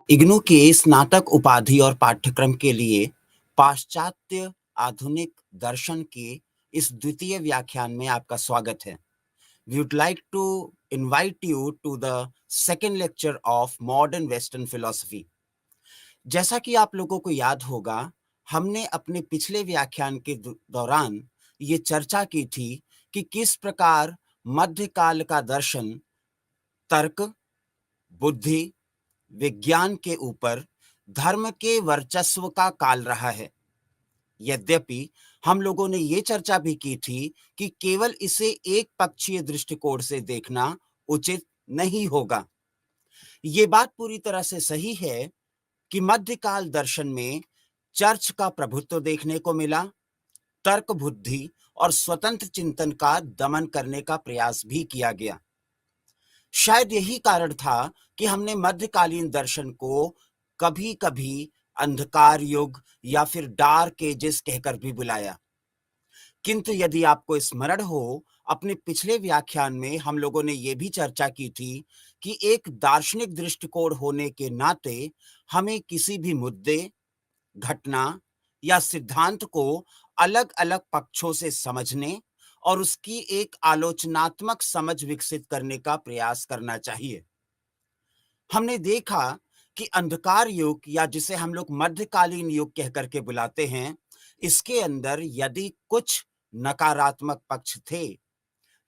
इग्नू के स्नातक उपाधि और पाठ्यक्रम के लिए पाश्चात्य आधुनिक दर्शन के इस द्वितीय व्याख्यान में आपका स्वागत है। We would like to invite you to the second lecture of modern Western philosophy. जैसा कि आप लोगों को याद होगा, हमने अपने पिछले व्याख्यान के दौरान ये चर्चा की थी कि किस प्रकार मध्यकाल का दर्शन तर्क, बुद्धि, विज्ञान के ऊपर धर्म के वर्चस्व का काल रहा है। यद्यपि हम लोगों ने ये चर्चा भी की थी कि केवल इसे एक पक्षीय दृष्टिकोण से देखना उचित नहीं होगा। ये बात पूरी तरह से सही है कि मध्यकाल दर्शन में चर्च का प्रभुत्व देखने को मिला, तर्क बुद्धि और स्वतंत्र चिंतन का दमन करने का प्रयास भी किया गया। शायद यही कारण था कि हमने मध्यकालीन दर्शन को कभी-कभी अंधकार युग या फिर डार्क एजेस कहकर भी बुलाया। किंतु यदि आपको स्मरण हो, अपने पिछले व्याख्यान में हम लोगों ने ये भी चर्चा की थी कि एक दार्शनिक दृष्टिकोण होने के नाते हमें किसी भी मुद्दे, घटना या सिद्धांत को अलग-अलग पक्षों से समझने और उसकी एक आलोचनात्मक समझ विकसित करने का प्रयास करना चाहिए। हमने देखा कि अंधकार युग या जिसे हम लोग मध्यकालीन युग कहकर के बुलाते हैं, इसके अंदर यदि कुछ नकारात्मक पक्ष थे,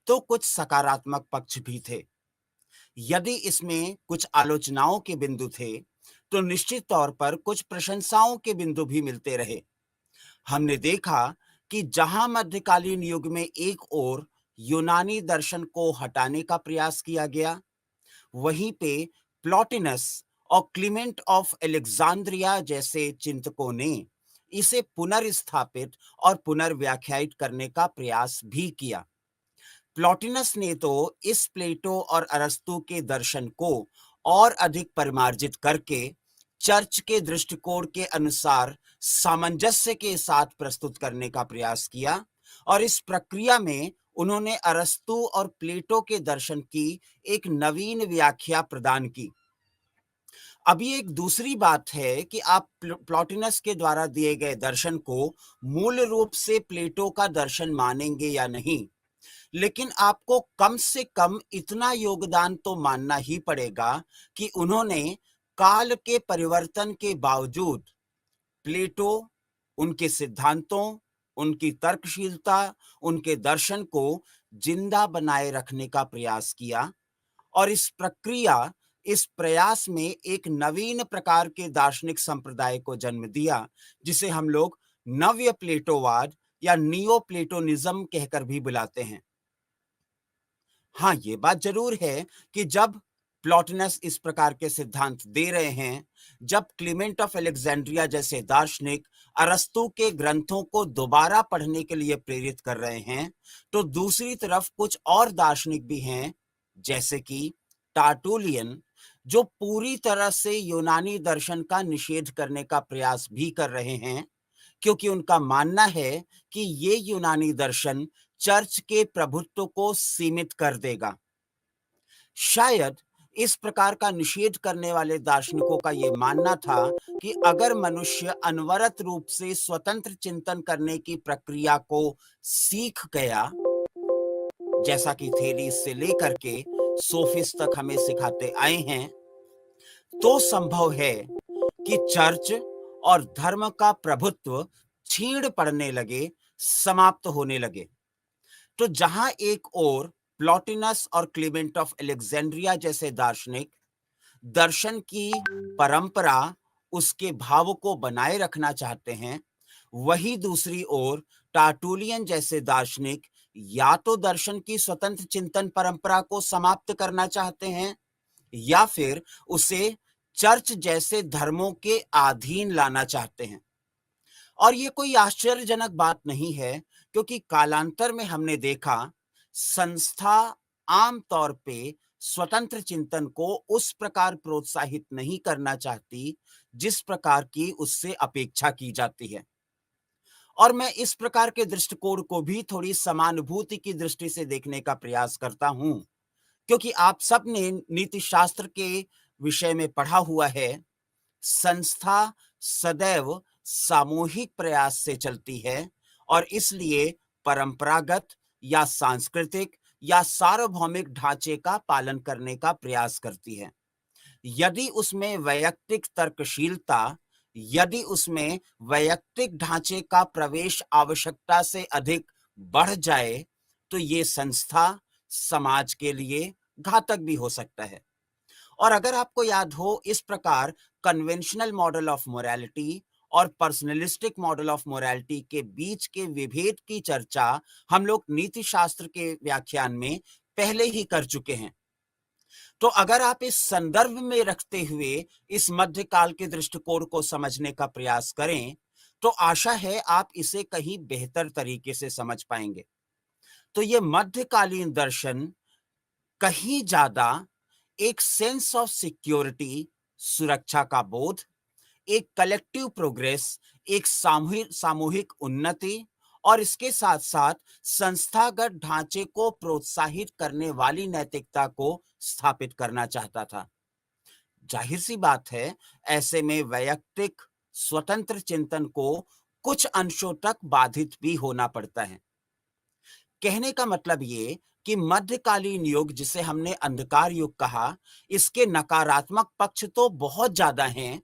तो कुछ सकारात्मक पक्ष भी थे। यदि इसमें कुछ आलोचनाओं के बिंदु थे, तो निश्चित तौर पर कुछ प्रशंसाओं के बिंदु भी मिलते रहे। हमने देखा कि जहां मध्यकालीन युग में एक ओर यूनानी दर्शन को हटाने का प्रयास किया गया, वहीं पे प्लॉटिनस और क्लीमेंट ऑफ अलेक्जेंड्रिया जैसे चिंतकों ने इसे पुनर्स्थापित और पुनर्व्याख्यायित करने का प्रयास भी किया। प्लॉटिनस ने तो इस प्लेटो और अरस्तु के दर्शन को और अधिक परिमार्जित करके चर्च के दृष्टिकोण के अनुसार सामंजस्य के साथ प्रस्तुत करने का प्रयास किया और इस प्रक्रिया में उन्होंने अरस्तु और प्लेटो के दर्शन की एक नवीन व्याख्या प्रदान की। अभी एक दूसरी बात है कि आप प्लॉटिनस के द्वारा दिए गए दर्शन को मूल रूप से प्लेटो का दर्शन मानेंगे या नहीं, लेकिन आपको कम से कम इतना योगदान तो मानना ही पड़ेगा कि उन्होंने काल के परिवर्तन के बावजूद प्लेटो, उनके सिद्धांतों, उनकी तर्कशीलता, उनके दर्शन को जिंदा बनाए रखने का प्रयास किया और इस प्रयास में एक नवीन प्रकार के दार्शनिक संप्रदाय को जन्म दिया, जिसे हम लोग नव्य प्लेटोवाद या नियो प्लेटोनिज्म कहकर भी बुलाते हैं। हाँ, ये बात जरूर है कि जब प्लॉटिनस इस प्रकार के सिद्धांत दे रहे हैं, जब क्लीमेंट ऑफ अलेक्जेंड्रिया जैसे दार्शनिक अरस्तु के ग्रंथों को दोबारा पढ़ने के लिए प्रेरित कर रहे हैं, तो दूसरी तरफ कुछ और दार्शनिक भी हैं, जैसे कि टार्टुलियन, जो पूरी तरह से यूनानी दर्शन का निषेध करने का प्रयास भी कर रहे हैं, क्योंकि उनका मानना है कि ये यूनानी दर्शन चर्च के प्रभुत्व को सीमित कर देगा। शायद इस प्रकार का निषेध करने वाले दार्शनिकों का यह मानना था कि अगर मनुष्य अनवरत रूप से स्वतंत्र चिंतन करने की प्रक्रिया को सीख गया, जैसा कि थेरीज से लेकर के सोफिस्ट तक हमें सिखाते आए हैं, तो संभव है कि चर्च और धर्म का प्रभुत्व छीण पड़ने लगे, समाप्त होने लगे। तो जहां एक ओर प्लॉटिनस और क्लीमेंट ऑफ अलेक्जेंड्रिया जैसे दार्शनिक दर्शन की परंपरा, उसके भाव को बनाए रखना चाहते हैं, वही दूसरी ओर टार्टुलियन जैसे दार्शनिक या तो दर्शन की स्वतंत्र चिंतन परंपरा को समाप्त करना चाहते हैं या फिर उसे चर्च जैसे धर्मों के अधीन लाना चाहते हैं। और ये कोई आश्चर्यजनक बात नहीं है, क्योंकि कालांतर में हमने देखा संस्था आम तौर पे स्वतंत्र चिंतन को उस प्रकार प्रोत्साहित नहीं करना चाहती जिस प्रकार की उससे अपेक्षा की जाती है। और मैं इस प्रकार के दृष्टिकोण को भी थोड़ी समानुभूति की दृष्टि से देखने का प्रयास करता हूं। क्योंकि आप सबने नीति शास्त्र के विषय में पढ़ा हुआ है, संस्था सदैव सामूहिक प्रयास से चलती है और इसलिए परंपरागत या सांस्कृतिक या सार्वभौमिक ढांचे का पालन करने का प्रयास करती है। यदि उसमें वैयक्तिक तर्कशीलता, यदि उसमें वैयक्तिक ढांचे का प्रवेश आवश्यकता से अधिक बढ़ जाए, तो ये संस्था समाज के लिए घातक भी हो सकता है। और अगर आपको याद हो, इस प्रकार कन्वेंशनल मॉडल ऑफ मोरालिटी और पर्सनलिस्टिक मॉडल ऑफ मोरालिटी के बीच के विभेद की चर्चा हम लोग नीति शास्त्र के व्याख्यान में पहले ही कर चुके हैं। तो अगर आप इस संदर्भ में रखते हुए इस मध्यकाल के दृष्टिकोण को समझने का प्रयास करें, तो आशा है आप इसे कहीं बेहतर तरीके से समझ पाएंगे। तो ये मध्यकालीन दर्शन कहीं ज्यादा एक सेंस ऑफ सिक्योरिटी, सुरक्षा का बोध, एक कलेक्टिव प्रोग्रेस, एक सामूहिक सामूहिक उन्नति और इसके साथ साथ संस्थागत ढांचे को प्रोत्साहित करने वाली नैतिकता को स्थापित करना चाहता था। जाहिर सी बात है, ऐसे में वैयक्तिक स्वतंत्र चिंतन को कुछ अंशों तक बाधित भी होना पड़ता है। कहने का मतलब ये कि मध्यकालीन युग, जिसे हमने अंधकार युग कहा, इसके नकारात्मक पक्ष तो बहुत ज्यादा हैं,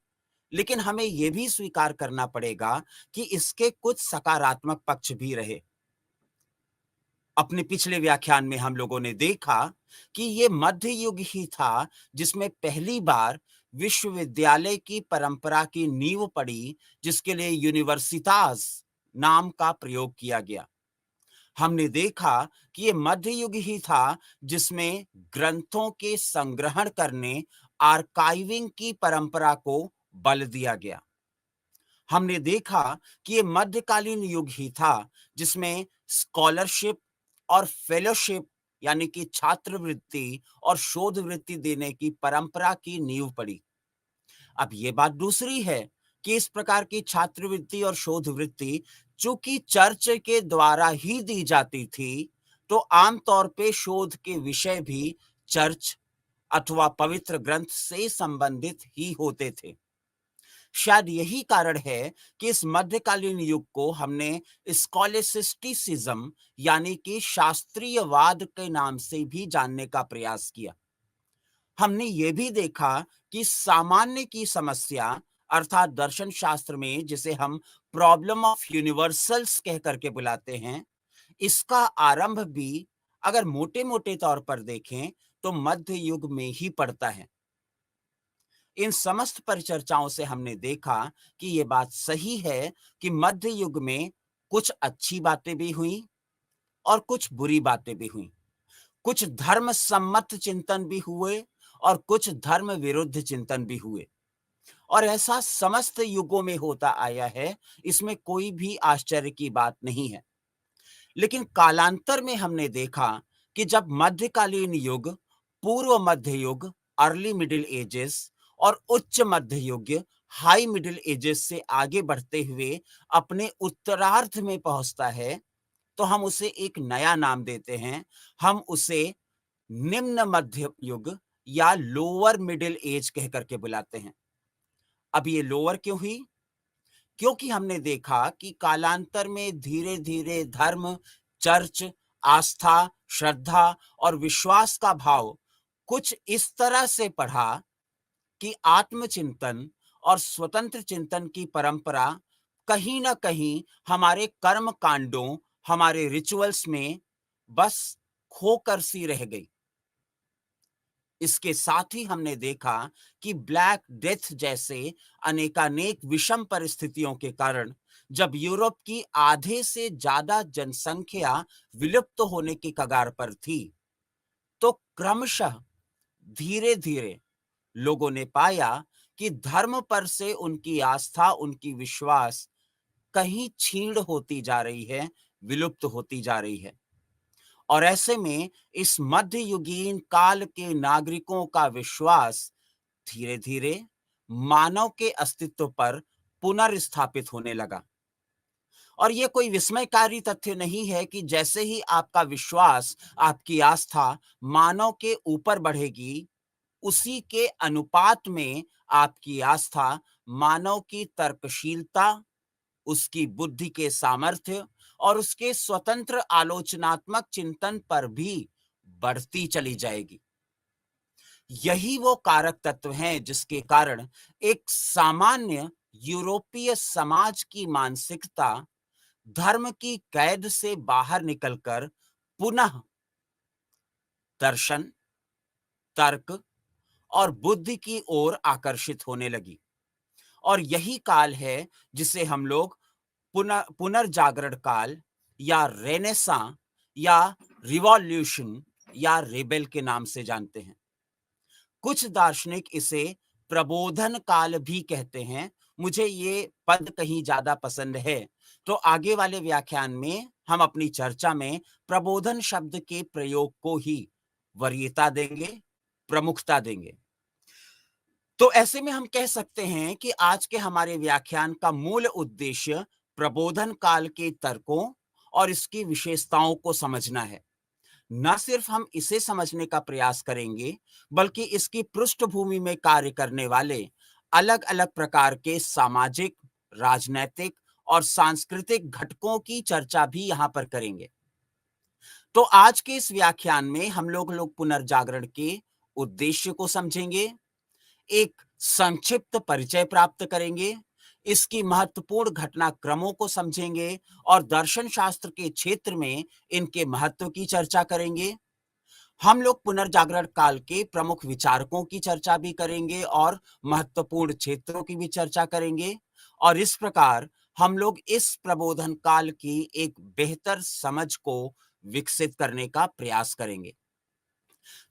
लेकिन हमें यह भी स्वीकार करना पड़ेगा कि इसके कुछ सकारात्मक पक्ष भी रहे। अपने पिछले व्याख्यान में हम लोगों ने देखा कि ये मध्य युग ही था जिसमें पहली बार विश्वविद्यालय की परंपरा की नींव पड़ी, जिसके लिए यूनिवर्सिटास नाम का प्रयोग किया गया। हमने देखा कि ये मध्य युग ही था जिसमें ग्रंथों के संग्रहण करने, आर्काइविंग की परंपरा को बल दिया गया। हमने देखा कि ये मध्यकालीन युग ही था जिसमें स्कॉलरशिप और फेलोशिप, यानी कि छात्रवृत्ति और शोधवृत्ति देने की परंपरा की नींव पड़ी। अब ये बात दूसरी है कि इस प्रकार की छात्रवृत्ति और शोधवृत्ति चूंकि चर्च के द्वारा ही दी जाती थी, तो आमतौर पे शोध के विषय भी चर्च अथवा पवित्र ग्रंथ से संबंधित ही होते थे। शायद यही कारण है कि इस मध्यकालीन युग को हमने स्कॉलेसिस्टिसिज्म, यानी कि शास्त्रीयवाद के नाम से भी जानने का प्रयास किया। हमने ये भी देखा कि सामान्य की समस्या, अर्थात दर्शन शास्त्र में जिसे हम प्रॉब्लम ऑफ यूनिवर्सल्स कह करके बुलाते हैं, इसका आरंभ भी अगर मोटे मोटे तौर पर देखें तो मध्य युग में ही पड़ता है। इन समस्त परिचर्चाओं से हमने देखा कि ये बात सही है कि मध्य युग में कुछ अच्छी बातें भी हुई और कुछ बुरी बातें भी हुई। कुछ धर्म सम्मत चिंतन भी हुए और कुछ धर्म विरुद्ध चिंतन भी हुए, और ऐसा समस्त युगों में होता आया है, इसमें कोई भी आश्चर्य की बात नहीं है। लेकिन कालांतर में हमने देखा कि जब मध्यकालीन युग, पूर्व मध्य युग, अर्ली मिडिल एजेस और उच्च मध्य युग, हाई मिडिल एजेस से आगे बढ़ते हुए अपने उत्तरार्ध में पहुंचता है, तो हम उसे एक नया नाम देते हैं। हम उसे निम्न मध्य युग या लोअर मिडिल एज कह करके बुलाते हैं। अब ये लोअर क्यों हुई? क्योंकि हमने देखा कि कालांतर में धीरे धीरे धर्म, चर्च, आस्था, श्रद्धा और विश्वास का भाव कुछ इस तरह से बढ़ा कि आत्मचिंतन और स्वतंत्र चिंतन की परंपरा कहीं ना कहीं हमारे कर्म कांडों, हमारे रिचुअल्स में बस खोकर सी रह गई। इसके साथ ही हमने देखा कि ब्लैक डेथ जैसे अनेकानेक विषम परिस्थितियों के कारण जब यूरोप की आधे से ज्यादा जनसंख्या विलुप्त होने की कगार पर थी, तो क्रमशः धीरे धीरे लोगों ने पाया कि धर्म पर से उनकी आस्था, उनकी विश्वास कहीं छीण होती जा रही है, विलुप्त होती जा रही है। और ऐसे में इस मध्ययुगीन काल के नागरिकों का विश्वास धीरे धीरे मानव के अस्तित्व पर पुनर्स्थापित होने लगा। और ये कोई विस्मयकारी तथ्य नहीं है कि जैसे ही आपका विश्वास, आपकी आस्था मानव के ऊपर बढ़ेगी, उसी के अनुपात में आपकी आस्था मानव की तर्कशीलता, उसकी बुद्धि के सामर्थ्य और उसके स्वतंत्र आलोचनात्मक चिंतन पर भी बढ़ती चली जाएगी। यही वो कारक तत्व हैं जिसके कारण एक सामान्य यूरोपीय समाज की मानसिकता धर्म की कैद से बाहर निकलकर पुनः दर्शन, तर्क और बुद्धि की ओर आकर्षित होने लगी। और यही काल है जिसे हम लोग पुनर्जागरण काल या रेनेसां या रिवॉल्यूशन या रेबेल के नाम से जानते हैं। कुछ दार्शनिक इसे प्रबोधन काल भी कहते हैं। मुझे ये पद कहीं ज्यादा पसंद है, तो आगे वाले व्याख्यान में हम अपनी चर्चा में प्रबोधन शब्द के प्रयोग को ही वरीयता देंगे, प्रमुखता देंगे। तो ऐसे में हम कह सकते हैं कि आज के हमारे व्याख्यान का मूल उद्देश्य प्रबोधन काल के तर्कों और इसकी विशेषताओं को समझना है। न सिर्फ हम इसे समझने का प्रयास करेंगे, बल्कि इसकी पृष्ठभूमि में कार्य करने वाले अलग अलग प्रकार के सामाजिक, राजनैतिक और सांस्कृतिक घटकों की चर्चा भी यहां पर करेंगे। तो आज के इस व्याख्यान में हम लोग पुनर्जागरण के उद्देश्य को समझेंगे, एक संक्षिप्त परिचय प्राप्त करेंगे, इसकी महत्वपूर्ण घटनाक्रमों को समझेंगे और दर्शन शास्त्र के क्षेत्र में इनके महत्व की चर्चा करेंगे। हम लोग पुनर्जागरण काल के प्रमुख विचारकों की चर्चा भी करेंगे और महत्वपूर्ण क्षेत्रों की भी चर्चा करेंगे, और इस प्रकार हम लोग इस प्रबोधन काल की एक बेहतर समझ को विकसित करने का प्रयास करेंगे।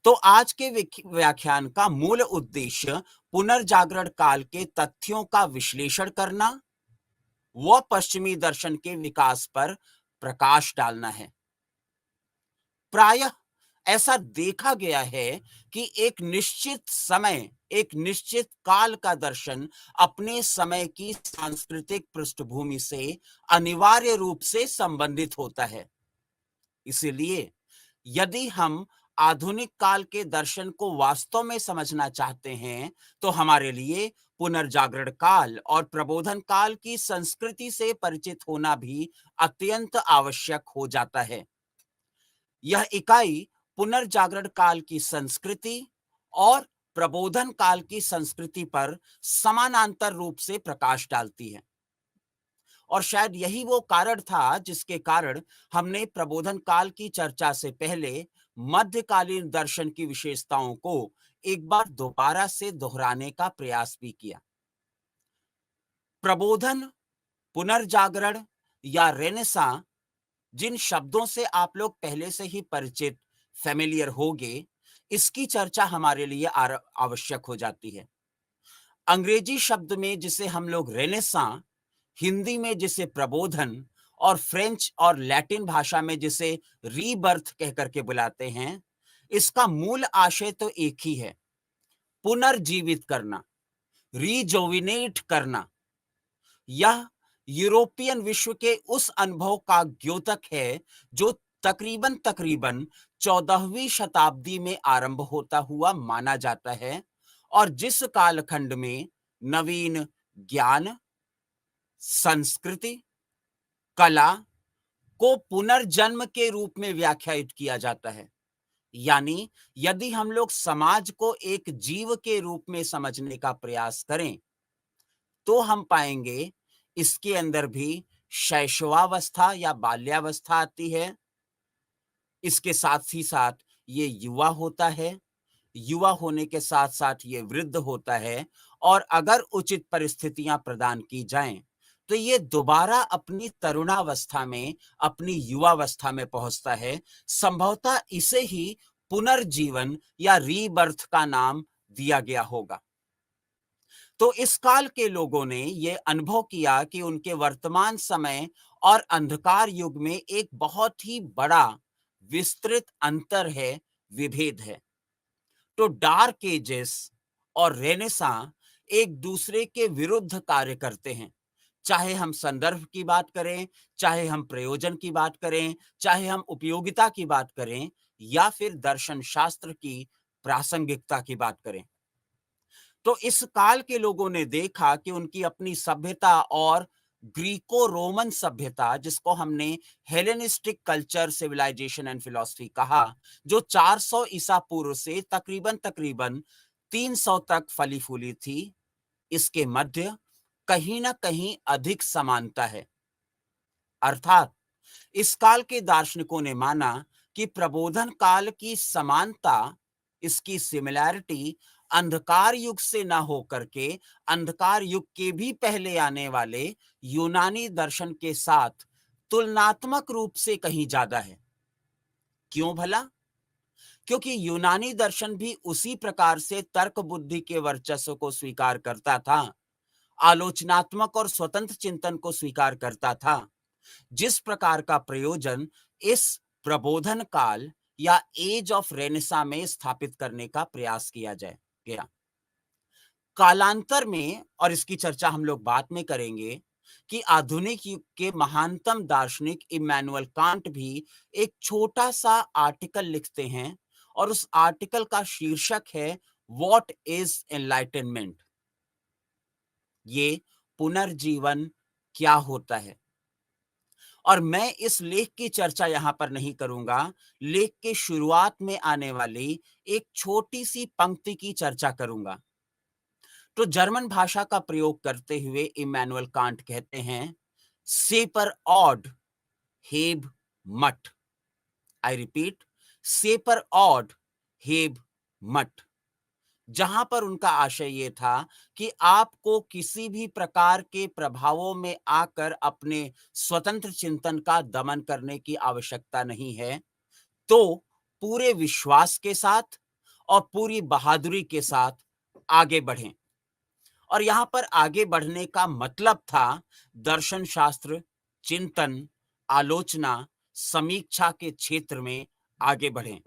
तो आज के व्याख्यान का मूल उद्देश्य पुनर्जागरण काल के तथ्यों का विश्लेषण करना व पश्चिमी दर्शन के विकास पर प्रकाश डालना है। प्रायः ऐसा देखा गया है कि एक निश्चित समय, एक निश्चित काल का दर्शन अपने समय की सांस्कृतिक पृष्ठभूमि से अनिवार्य रूप से संबंधित होता है। इसलिए यदि हम आधुनिक काल के दर्शन को वास्तव में समझना चाहते हैं, तो हमारे लिए पुनर्जागरण काल और प्रबोधन काल की संस्कृति से परिचित होना भी अत्यंत आवश्यक हो जाता है। यह इकाई पुनर्जागरण काल की संस्कृति और प्रबोधन काल की संस्कृति पर समानांतर रूप से प्रकाश डालती है, और शायद यही वो कारण था जिसके कारण हमने प्रबोधन काल की चर्चा से पहले मध्यकालीन दर्शन की विशेषताओं को एक बार दोबारा से दोहराने का प्रयास भी किया। प्रबोधन, पुनर्जागरण या रेनेसां जिन शब्दों से आप लोग पहले से ही परिचित, फेमिलियर होंगे, इसकी चर्चा हमारे लिए आवश्यक हो जाती है। अंग्रेजी शब्द में जिसे हम लोग रेनेसां, हिंदी में जिसे प्रबोधन और फ्रेंच और लैटिन भाषा में जिसे रीबर्थ कहकर के बुलाते हैं, इसका मूल आशय तो एक ही है, पुनर्जीवित करना, रीजोविनेट करना। यह यूरोपियन विश्व के उस अनुभव का द्योतक है जो तकरीबन तकरीबन 14वीं शताब्दी में आरंभ होता हुआ माना जाता है, और जिस कालखंड में नवीन ज्ञान, संस्कृति, कला को पुनर्जन्म के रूप में व्याख्यायित किया जाता है। यानी यदि हम लोग समाज को एक जीव के रूप में समझने का प्रयास करें, तो हम पाएंगे इसके अंदर भी शैशवावस्था या बाल्यावस्था आती है। इसके साथ ही साथ ये युवा होता है, युवा होने के साथ साथ ये वृद्ध होता है, और अगर उचित परिस्थितियां प्रदान की जाएं, तो ये दोबारा अपनी तरुणावस्था में, अपनी युवावस्था में पहुंचता है। संभवतः इसे ही पुनर्जीवन या रीबर्थ का नाम दिया गया होगा। तो इस काल के लोगों ने यह अनुभव किया कि उनके वर्तमान समय और अंधकार युग में एक बहुत ही बड़ा विस्तृत अंतर है, विभेद है। तो डार्क एजेस और रेनेसां एक दूसरे के विरुद्ध कार्य करते हैं। चाहे हम संदर्भ की बात करें, चाहे हम प्रयोजन की बात करें, चाहे हम उपयोगिता की बात करें या फिर दर्शन शास्त्र की प्रासंगिकता की बात करें। तो इस काल के लोगों ने देखा कि उनकी अपनी सभ्यता और ग्रीको रोमन सभ्यता, जिसको हमने Hellenistic culture civilisation and philosophy कहा, जो 400 ईसा पूर्व से तकरीबन तकरीबन 300 तक फली फूली थी, इसके मध्य कहीं ना कहीं अधिक समानता है। अर्थात इस काल के दार्शनिकों ने माना कि प्रबोधन काल की समानता, इसकी सिमिलैरिटी अंधकार युग से ना होकर के अंधकार युग के भी पहले आने वाले यूनानी दर्शन के साथ तुलनात्मक रूप से कहीं ज्यादा है। क्यों भला? क्योंकि यूनानी दर्शन भी उसी प्रकार से तर्क बुद्धि के वर्चस्व को स्वीकार करता था, आलोचनात्मक और स्वतंत्र चिंतन को स्वीकार करता था, जिस प्रकार का प्रयोजन इस प्रबोधन काल या एज ऑफ रेनेसा में स्थापित करने का प्रयास किया जाए गया। कालांतर में, और इसकी चर्चा हम लोग बाद में करेंगे, कि आधुनिक युग के महानतम दार्शनिक इमैनुअल कांट भी एक छोटा सा आर्टिकल लिखते हैं और उस आर्टिकल का शीर्षक है व्हाट इज एनलाइटनमेंट। ये पुनर्जीवन क्या होता है। और मैं इस लेख की चर्चा यहां पर नहीं करूंगा, लेख के शुरुआत में आने वाली एक छोटी सी पंक्ति की चर्चा करूंगा। तो जर्मन भाषा का प्रयोग करते हुए इमैनुअल कांट कहते हैं, सेपर ऑड हेब मट। आई रिपीट, सेपर ऑड हेब मट। जहां पर उनका आशय ये था कि आपको किसी भी प्रकार के प्रभावों में आकर अपने स्वतंत्र चिंतन का दमन करने की आवश्यकता नहीं है, तो पूरे विश्वास के साथ और पूरी बहादुरी के साथ आगे बढ़ें। और यहां पर आगे बढ़ने का मतलब था दर्शन शास्त्र, चिंतन, आलोचना, समीक्षा के क्षेत्र में आगे बढ़ें।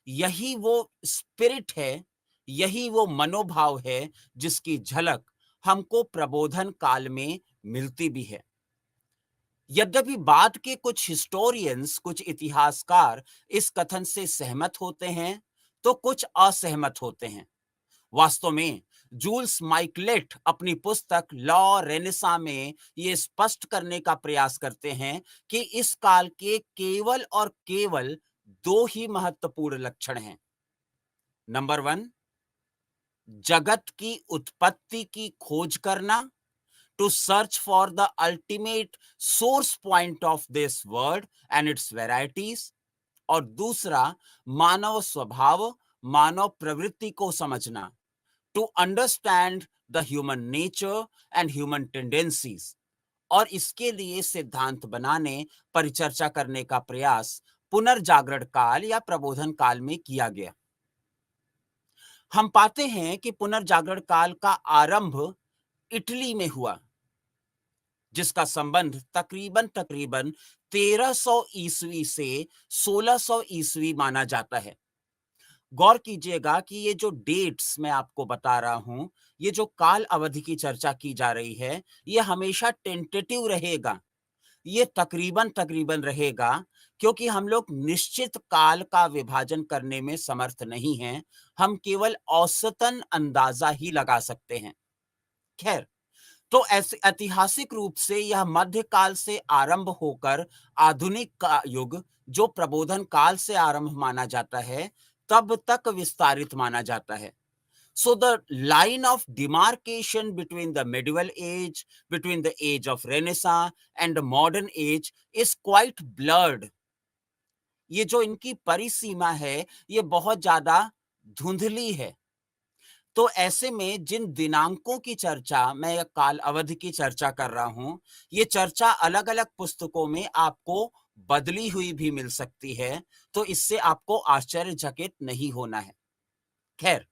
यही वो स्पिरिट है, यही वो मनोभाव है जिसकी झलक हमको प्रबोधन काल में मिलती भी है। यद्यपि बाद के कुछ हिस्टोरियंस, कुछ इतिहासकार इस कथन से सहमत होते हैं तो कुछ असहमत होते हैं। वास्तव में जूल्स माइकलेट अपनी पुस्तक लॉ रेनेसा में यह स्पष्ट करने का प्रयास करते हैं कि इस काल के केवल और केवल दो ही महत्वपूर्ण लक्षण हैं। नंबर 1, जगत की उत्पत्ति की खोज करना, to search for the ultimate source point of this world and its varieties. और दूसरा, मानव स्वभाव, मानव प्रवृत्ति को समझना, to understand the human nature and human tendencies. और इसके लिए सिद्धांत बनाने, परिचर्चा करने का प्रयास पुनर्जागरण काल या प्रबोधन काल में किया गया। हम पाते हैं कि पुनर्जागरण काल का आरंभ इटली में हुआ, जिसका संबंध तकरीबन तकरीबन 1300 ईस्वी से 1600 ईस्वी माना जाता है। गौर कीजिएगा कि ये जो डेट्स मैं आपको बता रहा हूं, ये जो काल अवधि की चर्चा की जा रही है, ये हमेशा टेंटेटिव रहेगा, ये तकरीबन तकरीबन रहेगा, क्योंकि हम लोग निश्चित काल का विभाजन करने में समर्थ नहीं हैं। हम केवल औसतन अंदाजा ही लगा सकते हैं। खैर, तो ऐसे ऐतिहासिक रूप से यह मध्यकाल से आरंभ होकर आधुनिक का युग, जो प्रबोधन काल से आरंभ माना जाता है, तब तक विस्तारित माना जाता है। So the line of demarcation between the medieval age, between the age of Renaissance and the modern age is quite blurred. ये जो इनकी परिसीमा है, ये बहुत ज्यादा धुंधली है। तो ऐसे में जिन दिनांकों की चर्चा, मैं काल अवधि की चर्चा कर रहा हूं, ये चर्चा अलग अलग पुस्तकों में आपको बदली हुई भी मिल सकती है, तो इससे आपको आश्चर्यचकित नहीं होना है। खैर,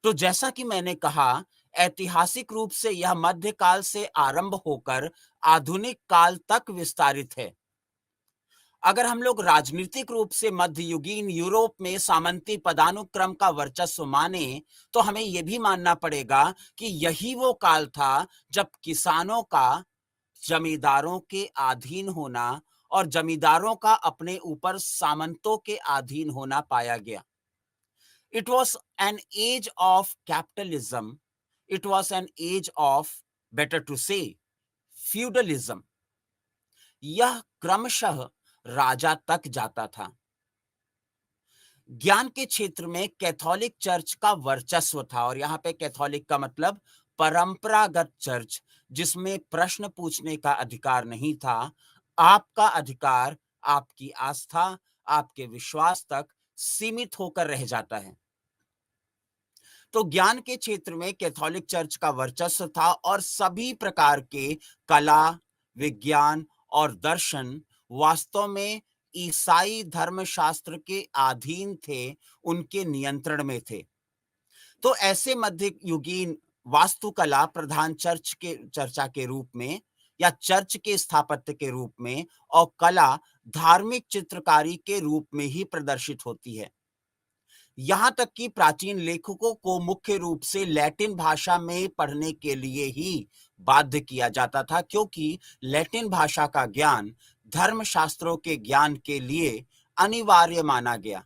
तो जैसा कि मैंने कहा, ऐतिहासिक रूप से यह मध्यकाल से आरंभ होकर आधुनिक काल तक विस्तारित है। अगर हम लोग राजनीतिक रूप से मध्ययुगीन यूरोप में सामंती पदानुक्रम का वर्चस्व माने, तो हमें यह भी मानना पड़ेगा कि यही वो काल था जब किसानों का जमींदारों के अधीन होना और जमींदारों का अपने ऊपर सामंतों के अधीन होना पाया गया। It was an age of capitalism. It was an age of, better to say, feudalism. यह क्रमशः राजा तक जाता था। ज्ञान के क्षेत्र में कैथोलिक चर्च का वर्चस्व था, और यहां पे कैथोलिक का मतलब परंपरागत चर्च, जिसमें प्रश्न पूछने का अधिकार नहीं था। आपका अधिकार आपकी आस्था, आपके विश्वास तक सीमित होकर रह जाता है। तो ज्ञान के क्षेत्र में कैथोलिक चर्च का वर्चस्व था, और सभी प्रकार के कला, विज्ञान और दर्शन वास्तव में ईसाई धर्मशास्त्र के अधीन थे, उनके नियंत्रण में थे। तो ऐसे मध्य युगीन वास्तुकला प्रधान चर्चा के रूप में या चर्च के स्थापत्य के रूप में, और कला धार्मिक चित्रकारी के रूप में ही प्रदर्शित होती है। यहां तक कि प्राचीन लेखकों को मुख्य रूप से लैटिन भाषा में पढ़ने के लिए ही बाध्य किया जाता था, क्योंकि लैटिन भाषा का ज्ञान धर्मशास्त्रों के ज्ञान के लिए अनिवार्य माना गया।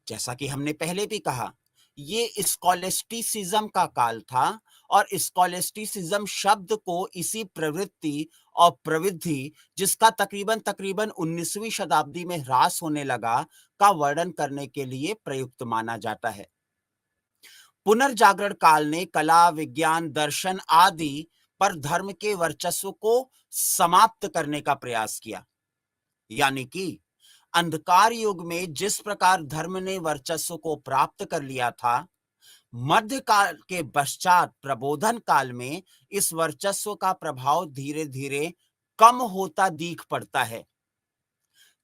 जैसा कि हमने पहले भी कहा, ये स्कॉलेस्टिसिज्म का काल था, और स्कॉलेस्टिसिज्म शब्द को इसी प्रवृत्ति और प्रविधि, जिसका तकरीबन 19वीं शताब्दी में ह्रास होने लगा, का वर्णन करने के लिए प्रयुक्त माना जाता है। पुनर्जागरण काल ने कला, विज्ञान, दर्शन आदि पर धर्म के वर्चस्व को समाप्त करने का प्रयास किया। यानी कि अंधकार युग में जिस प्रकार धर्म ने वर्चस्व को प्राप्त कर लिया था, मध्यकाल के पश्चात प्रबोधन काल में इस वर्चस्व का प्रभाव धीरे धीरे कम होता दिख पड़ता है।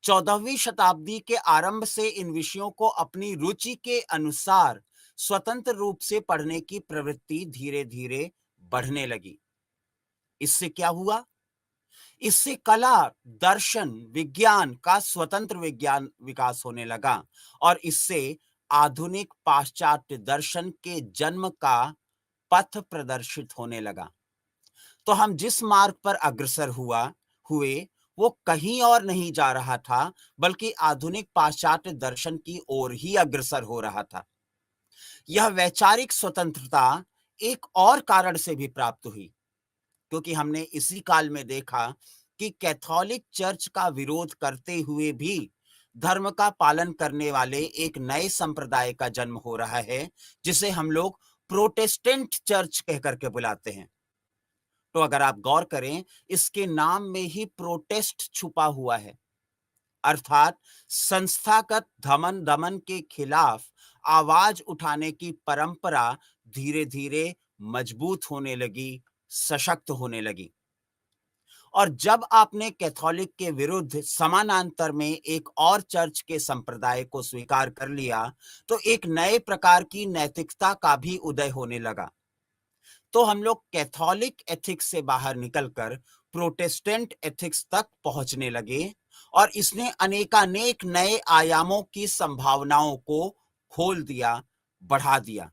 14वीं शताब्दी के आरंभ से इन विषयों को अपनी रुचि के अनुसार स्वतंत्र रूप से पढ़ने की प्रवृत्ति धीरे धीरे बढ़ने लगी। इससे क्या हुआ? इससे कला, दर्शन, विज्ञान का स्वतंत्र विज्ञान विकास होने लगा, और इससे आधुनिक पाश्चात्य दर्शन के जन्म का पथ प्रदर्शित होने लगा। तो हम जिस मार्ग पर अग्रसर हुए वो कहीं और नहीं जा रहा था, बल्कि आधुनिक पाश्चात्य दर्शन की ओर ही अग्रसर हो रहा था। यह वैचारिक स्वतंत्रता एक और कारण से भी प्राप्त हुई, क्योंकि हमने इसी काल में देखा कि कैथोलिक चर्च का विरोध करते हुए भी धर्म का पालन करने वाले एक नए संप्रदाय का जन्म हो रहा है, जिसे हम लोग प्रोटेस्टेंट चर्च कहकर के बुलाते हैं। तो अगर आप गौर करें, इसके नाम में ही प्रोटेस्ट छुपा हुआ है, अर्थात संस्थागत दमन के खिलाफ आवाज उठाने की परंपरा धीरे धीरे मजबूत होने लगी, सशक्त होने लगी। और जब आपने कैथोलिक के विरुद्ध समानांतर में एक और चर्च के संप्रदाय को स्वीकार कर लिया, तो एक नए प्रकार की नैतिकता का भी उदय होने लगा। तो हम लोग कैथोलिक एथिक्स से बाहर निकलकर प्रोटेस्टेंट एथिक्स तक पहुंचने लगे, और इसने अनेकानेक नए आयामों की संभावनाओं को खोल दिया, बढ़ा दिया।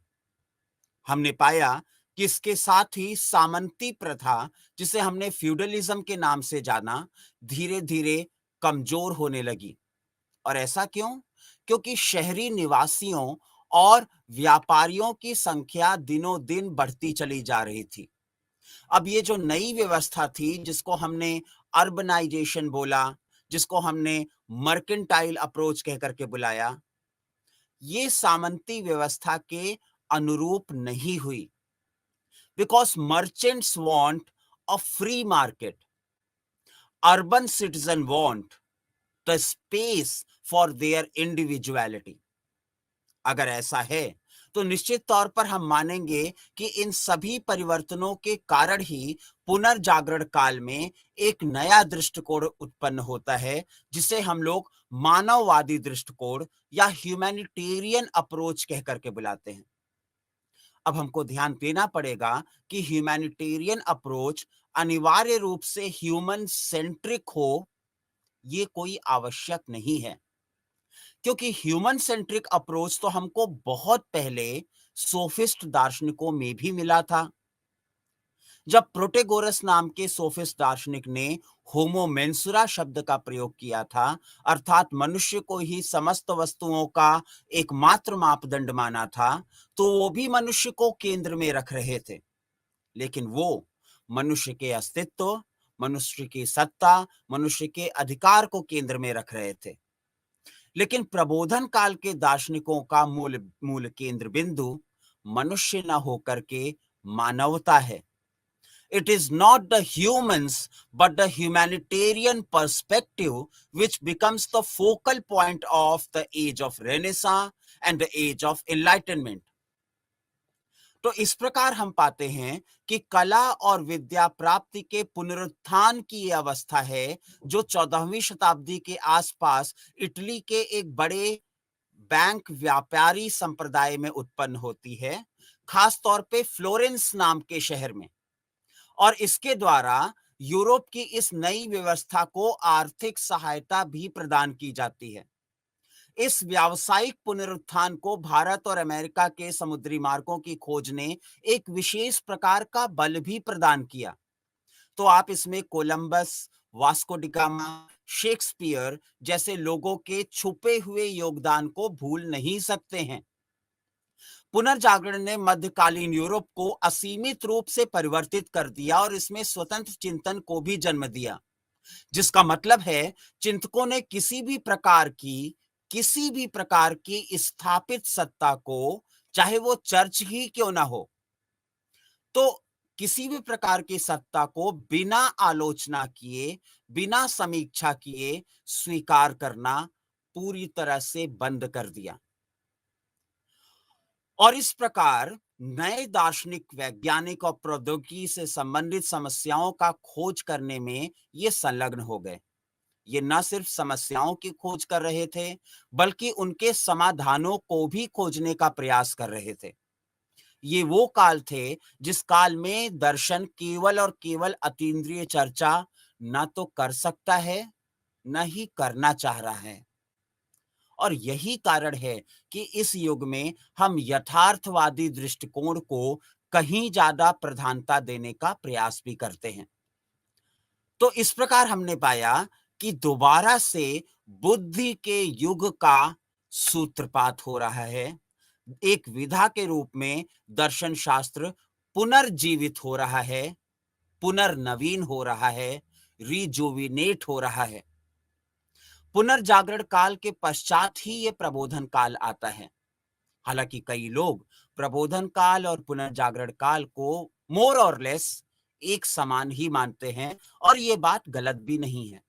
हमने पाया कि इसके साथ ही सामंती प्रथा, जिसे हमने फ्यूडलिज्म के नाम से जाना, धीरे धीरे कमजोर होने लगी। और ऐसा क्यों? क्योंकि शहरी निवासियों और व्यापारियों की संख्या दिनों दिन बढ़ती चली जा रही थी। अब ये जो नई व्यवस्था थी, जिसको हमने अर्बनाइजेशन बोला, जिसको हमने मर्केंटाइल अप्रोच कहकर के बुलाया, ये सामंती व्यवस्था के अनुरूप नहीं हुई। Because merchants want a free market, urban citizen want the space for their individuality. अगर ऐसा है, तो निश्चित तौर पर हम मानेंगे कि इन सभी परिवर्तनों के कारण ही पुनर्जागरण काल में एक नया दृष्टिकोण उत्पन्न होता है, जिसे हम लोग मानववादी दृष्टिकोण या ह्यूमैनिटेरियन अप्रोच कहकर के बुलाते हैं। अब हमको ध्यान देना पड़ेगा कि ह्यूमैनिटेरियन अप्रोच अनिवार्य रूप से ह्यूमन सेंट्रिक हो, ये कोई आवश्यक नहीं है, क्योंकि ह्यूमन सेंट्रिक अप्रोच तो हमको बहुत पहले सोफिस्ट दार्शनिकों में भी मिला था। जब प्रोटेगोरस नाम के सोफिस्ट दार्शनिक ने होमो मेंसुरा शब्द का प्रयोग किया था, अर्थात मनुष्य को ही समस्त वस्तुओं का एकमात्र मापदंड माना था, तो वो भी मनुष्य को केंद्र में रख रहे थे। लेकिन वो मनुष्य के अस्तित्व, मनुष्य की सत्ता, मनुष्य के अधिकार को केंद्र में रख रहे थे। लेकिन प्रबोधन काल के दार्शनिकों का मूल मूल केंद्र बिंदु मनुष्य न होकर के मानवता है। It is not the humans but the humanitarian perspective which becomes the focal point of the age of Renaissance and the age of Enlightenment. तो इस प्रकार हम पाते हैं कि कला और विद्या प्राप्ति के पुनरुत्थान की यह अवस्था है जो 14वीं शताब्दी के आसपास इटली के एक बड़े बैंक व्यापारी संप्रदाय में उत्पन्न होती है, खास तौर पे फ्लोरेंस नाम के शहर में। और इसके द्वारा यूरोप की इस नई व्यवस्था को आर्थिक सहायता भी प्रदान की जाती है। इस व्यावसायिक पुनरुत्थान को भारत और अमेरिका के समुद्री मार्गों की खोज ने एक विशेष प्रकार का बल भी प्रदान किया। तो आप इसमें Columbus, Vasco D gamma, Shakespeare जैसे लोगों के छुपे हुए योगदान को भूल नहीं सकते हैं। पुनर्जागरण ने मध्यकालीन यूरोप को असीमित रूप से परिवर्तित कर दिया और इसमें स्वतंत्र चिंतन को भी जन्म दिया, जिसका मतलब है चिंतकों ने किसी भी प्रकार की स्थापित सत्ता को, चाहे वो चर्च ही क्यों ना हो, तो किसी भी प्रकार की सत्ता को बिना आलोचना किए, बिना समीक्षा किए स्वीकार करना पूरी तरह से बंद कर दिया। और इस प्रकार नए दार्शनिक, वैज्ञानिक और प्रौद्योगिकी से संबंधित समस्याओं का खोज करने में ये संलग्न हो गए। ये न सिर्फ समस्याओं की खोज कर रहे थे, बल्कि उनके समाधानों को भी खोजने का प्रयास कर रहे थे। ये वो काल थे जिस काल में दर्शन केवल और केवल अतीन्द्रिय चर्चा न तो कर सकता है, न ही करना चाह रहा है। और यही कारण है कि इस युग में हम यथार्थवादी दृष्टिकोण को कहीं ज्यादा प्रधानता देने का प्रयास भी करते हैं। तो इस प्रकार हमने पाया कि दोबारा से बुद्धि के युग का सूत्रपात हो रहा है। एक विधा के रूप में दर्शन शास्त्र पुनर्जीवित हो रहा है, पुनर्नवीन हो रहा है, रिजुविनेट हो रहा है। पुनर्जागरण काल के पश्चात ही ये प्रबोधन काल आता है। हालांकि कई लोग प्रबोधन काल और पुनर्जागरण काल को मोर और लेस एक समान ही मानते हैं और ये बात गलत भी नहीं है।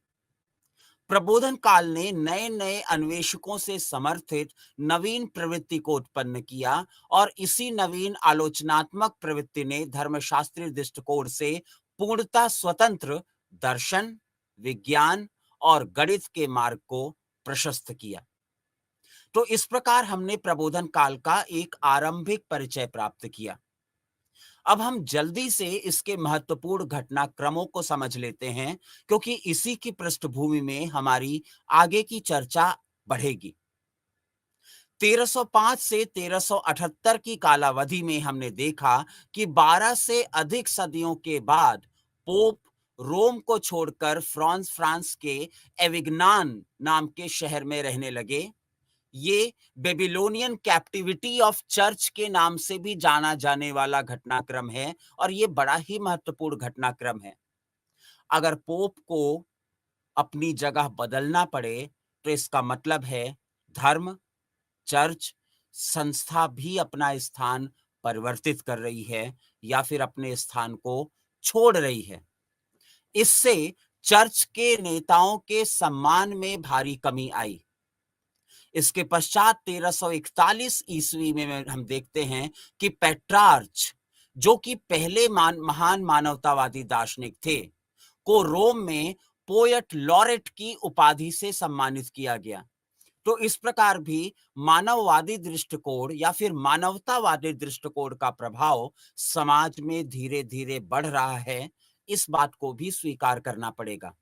प्रबोधन काल ने नए नए अन्वेषकों से समर्थित नवीन प्रवृत्ति को उत्पन्न किया और इसी नवीन आलोचनात्मक प्रवृत्ति ने धर्मशास्त्रीय दृष्टिकोण से पूर्णतः स्वतंत्र दर्शन, विज्ञान और गणित के मार्ग को प्रशस्त किया। तो इस प्रकार हमने प्रबोधन काल का एक आरंभिक परिचय प्राप्त किया। अब हम जल्दी से इसके महत्वपूर्ण घटनाक्रमों को समझ लेते हैं, क्योंकि इसी की पृष्ठभूमि में हमारी आगे की चर्चा बढ़ेगी। 1305 से 1378 की कालावधि में हमने देखा कि 12 से अधिक सदियों के बाद पोप रोम को छोड़कर फ्रांस के एविग्नान नाम के शहर में रहने लगे। ये बेबीलोनियन कैप्टिविटी ऑफ चर्च के नाम से भी जाना जाने वाला घटनाक्रम है और ये बड़ा ही महत्वपूर्ण घटनाक्रम है। अगर पोप को अपनी जगह बदलना पड़े तो इसका मतलब है धर्म, चर्च, संस्था भी अपना स्थान परिवर्तित कर रही है या फिर अपने स्थान को छोड़ रही है। इससे चर्च के नेताओं के सम्मान में भारी कमी आई। इसके पश्चात 1341 ईस्वी में हम देखते हैं कि पेट्रार्च, जो कि पहले महान मानवतावादी दार्शनिक थे, को रोम में पोएट लॉरेट की उपाधि से सम्मानित किया गया। तो इस प्रकार भी मानववादी दृष्टिकोण या फिर मानवतावादी दृष्टिकोण का प्रभाव समाज में धीरे धीरे बढ़ रहा है, इस बात को भी स्वीकार करना पड़ेगा।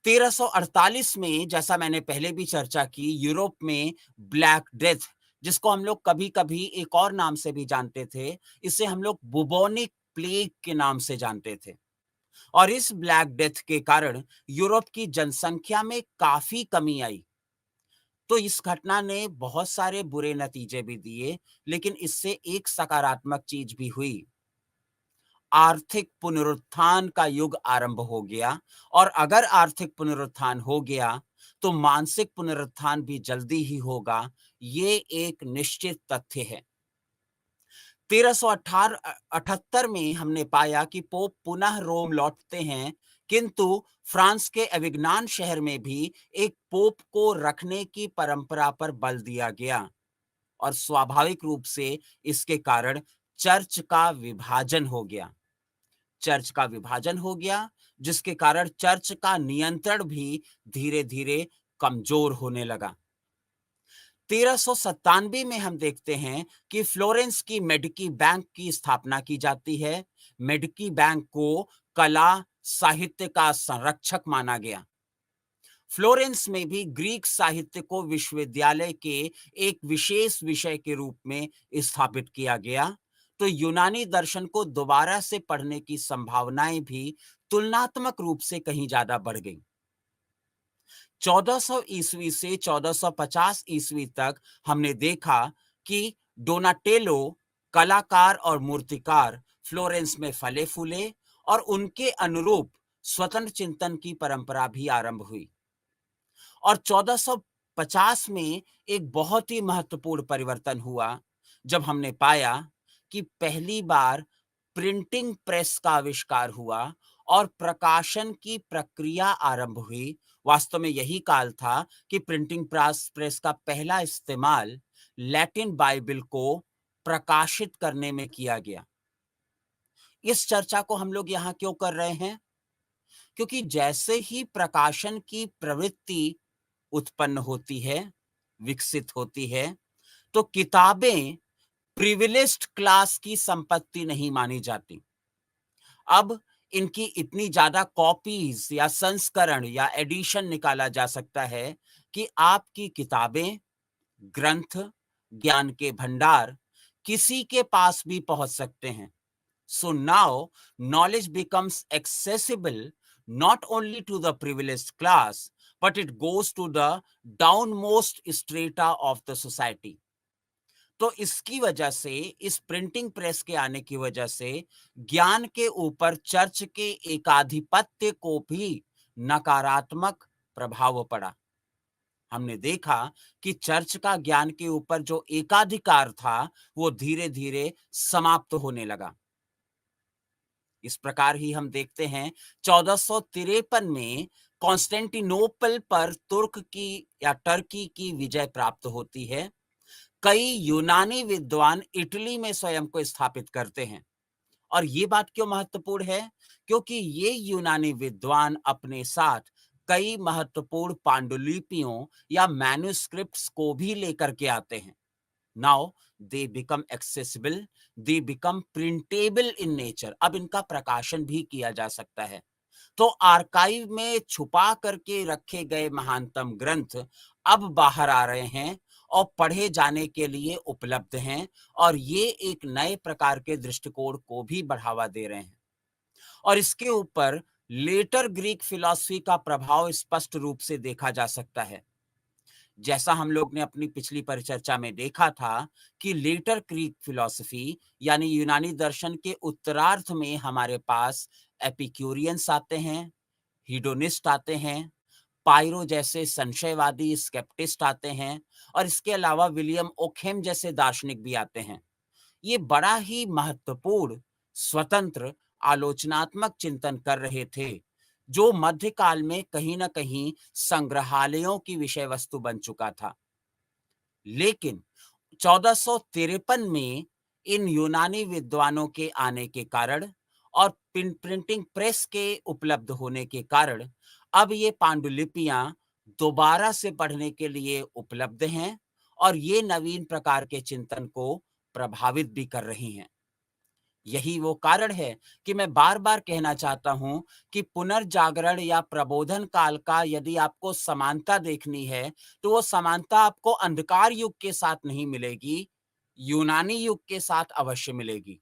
1348 में, जैसा मैंने पहले भी चर्चा की, यूरोप में ब्लैक डेथ, जिसको हम लोग कभी कभी एक और नाम से भी जानते थे, इसे हम लोग बुबोनिक प्लेग के नाम से जानते थे। और इस ब्लैक डेथ के कारण यूरोप की जनसंख्या में काफी कमी आई। तो इस घटना ने बहुत सारे बुरे नतीजे भी दिए, लेकिन इससे एक सकारात्मक चीज भी हुई। आर्थिक पुनरुत्थान का युग आरंभ हो गया, और अगर आर्थिक पुनरुत्थान हो गया तो मानसिक पुनरुत्थान भी जल्दी ही होगा। ये एक निश्चित तथ्य है। 1378 में हमने पाया कि पोप पुनः रोम लौटते हैं, किंतु फ्रांस के एविग्नान शहर में भी एक पोप को रखने की परंपरा पर बल दिया गया, और स्वाभाविक रूप से इसके कारण चर्च का विभाजन हो गया। चर्च का विभाजन हो गया, जिसके कारण चर्च का नियंत्रण भी धीरे धीरे कमजोर होने लगा। 1397 में हम देखते हैं कि फ्लोरेंस की मेडिकी बैंक की स्थापना की जाती है। मेडिकी बैंक को कला साहित्य का संरक्षक माना गया। फ्लोरेंस में भी ग्रीक साहित्य को विश्वविद्यालय के एक विशेष विषय के रूप में स्थापित किया गया। तो यूनानी दर्शन को दोबारा से पढ़ने की संभावनाएं भी तुलनात्मक रूप से कहीं ज्यादा बढ़ गई। 1400 ईस्वी से 1450 ईस्वी तक हमने देखा कि डोनाटेलो कलाकार और मूर्तिकार फ्लोरेंस में फले फूले, और उनके अनुरूप स्वतंत्र चिंतन की परंपरा भी आरंभ हुई। और 1450 में एक बहुत ही महत्वपूर्ण परिवर्तन हुआ, जब हमने पाया कि पहली बार प्रिंटिंग प्रेस का आविष्कार हुआ और प्रकाशन की प्रक्रिया आरंभ हुई। वास्तव में यही काल था कि प्रिंटिंग प्रेस का पहला इस्तेमाल लैटिन बाइबल को प्रकाशित करने में किया गया। इस चर्चा को हम लोग यहाँ क्यों कर रहे हैं? क्योंकि जैसे ही प्रकाशन की प्रवृत्ति उत्पन्न होती है, विकसित होती है, तो किताबें प्रिविलेज्ड क्लास की संपत्ति नहीं मानी जाती। अब इनकी इतनी ज्यादा कॉपीज या संस्करण या एडिशन निकाला जा सकता है कि आपकी किताबें, ग्रंथ, ज्ञान के भंडार किसी के पास भी पहुंच सकते हैं। So now knowledge becomes accessible not only to the privileged class, but it goes to the downmost strata of the society. तो इसकी वजह से, इस प्रिंटिंग प्रेस के आने की वजह से ज्ञान के ऊपर चर्च के एकाधिपत्य को भी नकारात्मक प्रभाव पड़ा। हमने देखा कि चर्च का ज्ञान के ऊपर जो एकाधिकार था, वो धीरे धीरे समाप्त होने लगा। इस प्रकार ही हम देखते हैं 1453 में कॉन्स्टेंटिनोपल पर तुर्क की या टर्की की विजय प्राप्त होती है। कई यूनानी विद्वान इटली में स्वयं को स्थापित करते हैं। और ये बात क्यों महत्वपूर्ण है? क्योंकि ये यूनानी विद्वान अपने साथ कई महत्वपूर्ण पांडुलिपियों या मैन्युस्क्रिप्ट्स को भी लेकर के आते हैं। Now they become accessible, they become printable in nature. अब इनका प्रकाशन भी किया जा सकता है। तो आर्काइव में छुपा करके रखे गए महानतम ग्रंथ अब बाहर आ रहे हैं और पढ़े जाने के लिए उपलब्ध हैं, और ये एक नए प्रकार के दृष्टिकोण को भी बढ़ावा दे रहे हैं। और इसके ऊपर लेटर ग्रीक फिलॉसफी का प्रभाव स्पष्ट रूप से देखा जा सकता है। जैसा हम लोग ने अपनी पिछली परिचर्चा में देखा था कि लेटर ग्रीक फिलॉसफी यानी यूनानी दर्शन के उत्तरार्ध में हमारे पास एपिक्यूरियंस आते हैं, हीडोनिस्ट आते हैं, पायरो जैसे संशयवादी स्केप्टिस्ट आते हैं, और इसके अलावा विलियम ओखेम जैसे दार्शनिक भी आते हैं। ये बड़ा ही महत्वपूर्ण, स्वतंत्र, आलोचनात्मक चिंतन कर रहे थे, जो मध्यकाल में कहीं ना कहीं संग्रहालयों की विषय वस्तु बन चुका था। लेकिन 1453 में इन यूनानी विद्वानों के आने के कारण और प्रिंटिंग प्रेस के उपलब्ध होने के कारण अब ये पांडुलिपियां दोबारा से पढ़ने के लिए उपलब्ध हैं, और ये नवीन प्रकार के चिंतन को प्रभावित भी कर रही हैं। यही वो कारण है कि मैं बार बार कहना चाहता हूं कि पुनर्जागरण या प्रबोधन काल का यदि आपको समानता देखनी है, तो वो समानता आपको अंधकार युग के साथ नहीं मिलेगी, यूनानी युग के साथ अवश्य मिलेगी।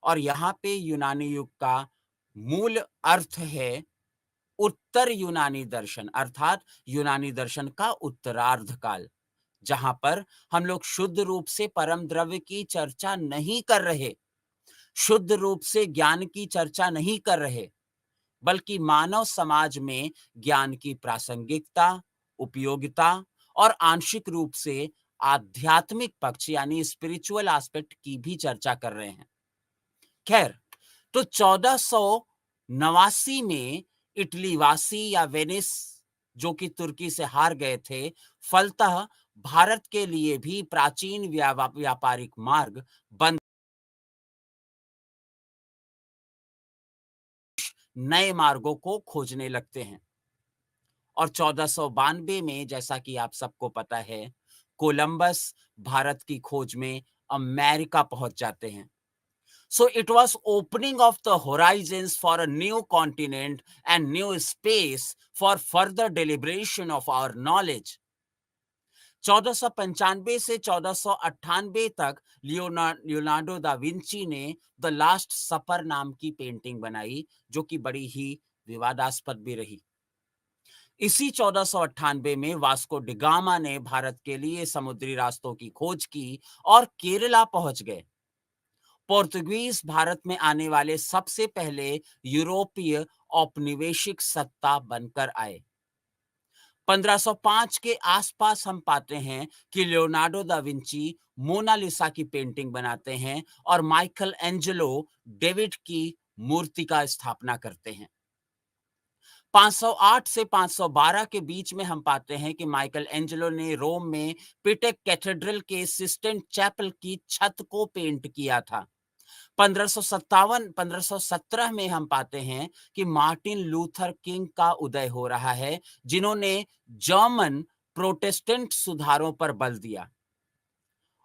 और यहाँ पे यूनानी युग का मूल अर्थ है उत्तर यूनानी दर्शन, अर्थात यूनानी दर्शन का उत्तरार्ध काल, जहां पर हम लोग शुद्ध रूप से परम द्रव्य की चर्चा नहीं कर रहे, शुद्ध रूप से ज्ञान की चर्चा नहीं कर रहे, बल्कि मानव समाज में ज्ञान की प्रासंगिकता, उपयोगिता और आंशिक रूप से आध्यात्मिक पक्ष यानी स्पिरिचुअल एस्पेक्ट की भी चर्चा कर रहे हैं। खैर, तो 1489 में इटलीवासी या वेनिस, जो कि तुर्की से हार गए थे, फलतः भारत के लिए भी प्राचीन व्यापारिक मार्ग बंद, नए मार्गों को खोजने लगते हैं। और 1492 में, जैसा कि आप सबको पता है, कोलंबस भारत की खोज में अमेरिका पहुंच जाते हैं। So it was opening of the horizons for a new continent and new space for further deliberation of our knowledge. 1495 से 1498 तक लियोनार्डो दा विंची ने द लास्ट सपर नाम की पेंटिंग बनाई, जो कि बड़ी ही विवादास्पद भी रही। इसी 1498 में वास्को डिगामा ने भारत के लिए समुद्री रास्तों की खोज की और केरला पहुंच गए। पोर्तुगीज भारत में आने वाले सबसे पहले यूरोपीय औपनिवेशिक सत्ता बनकर आए। 1505 के आसपास हम पाते हैं कि लियोनार्डो दा विंची मोनालिसा की पेंटिंग बनाते हैं और माइकल एंजेलो डेविड की मूर्ति का स्थापना करते हैं। 508 से 512 के बीच में हम पाते हैं कि माइकल एंजेलो ने रोम में पिटेक कैथेड्रल के सिस्टेन चैपल की छत को पेंट किया था। 1517 में हम पाते हैं कि मार्टिन लूथर किंग का उदय हो रहा है, जिन्होंने जर्मन प्रोटेस्टेंट सुधारों पर बल दिया,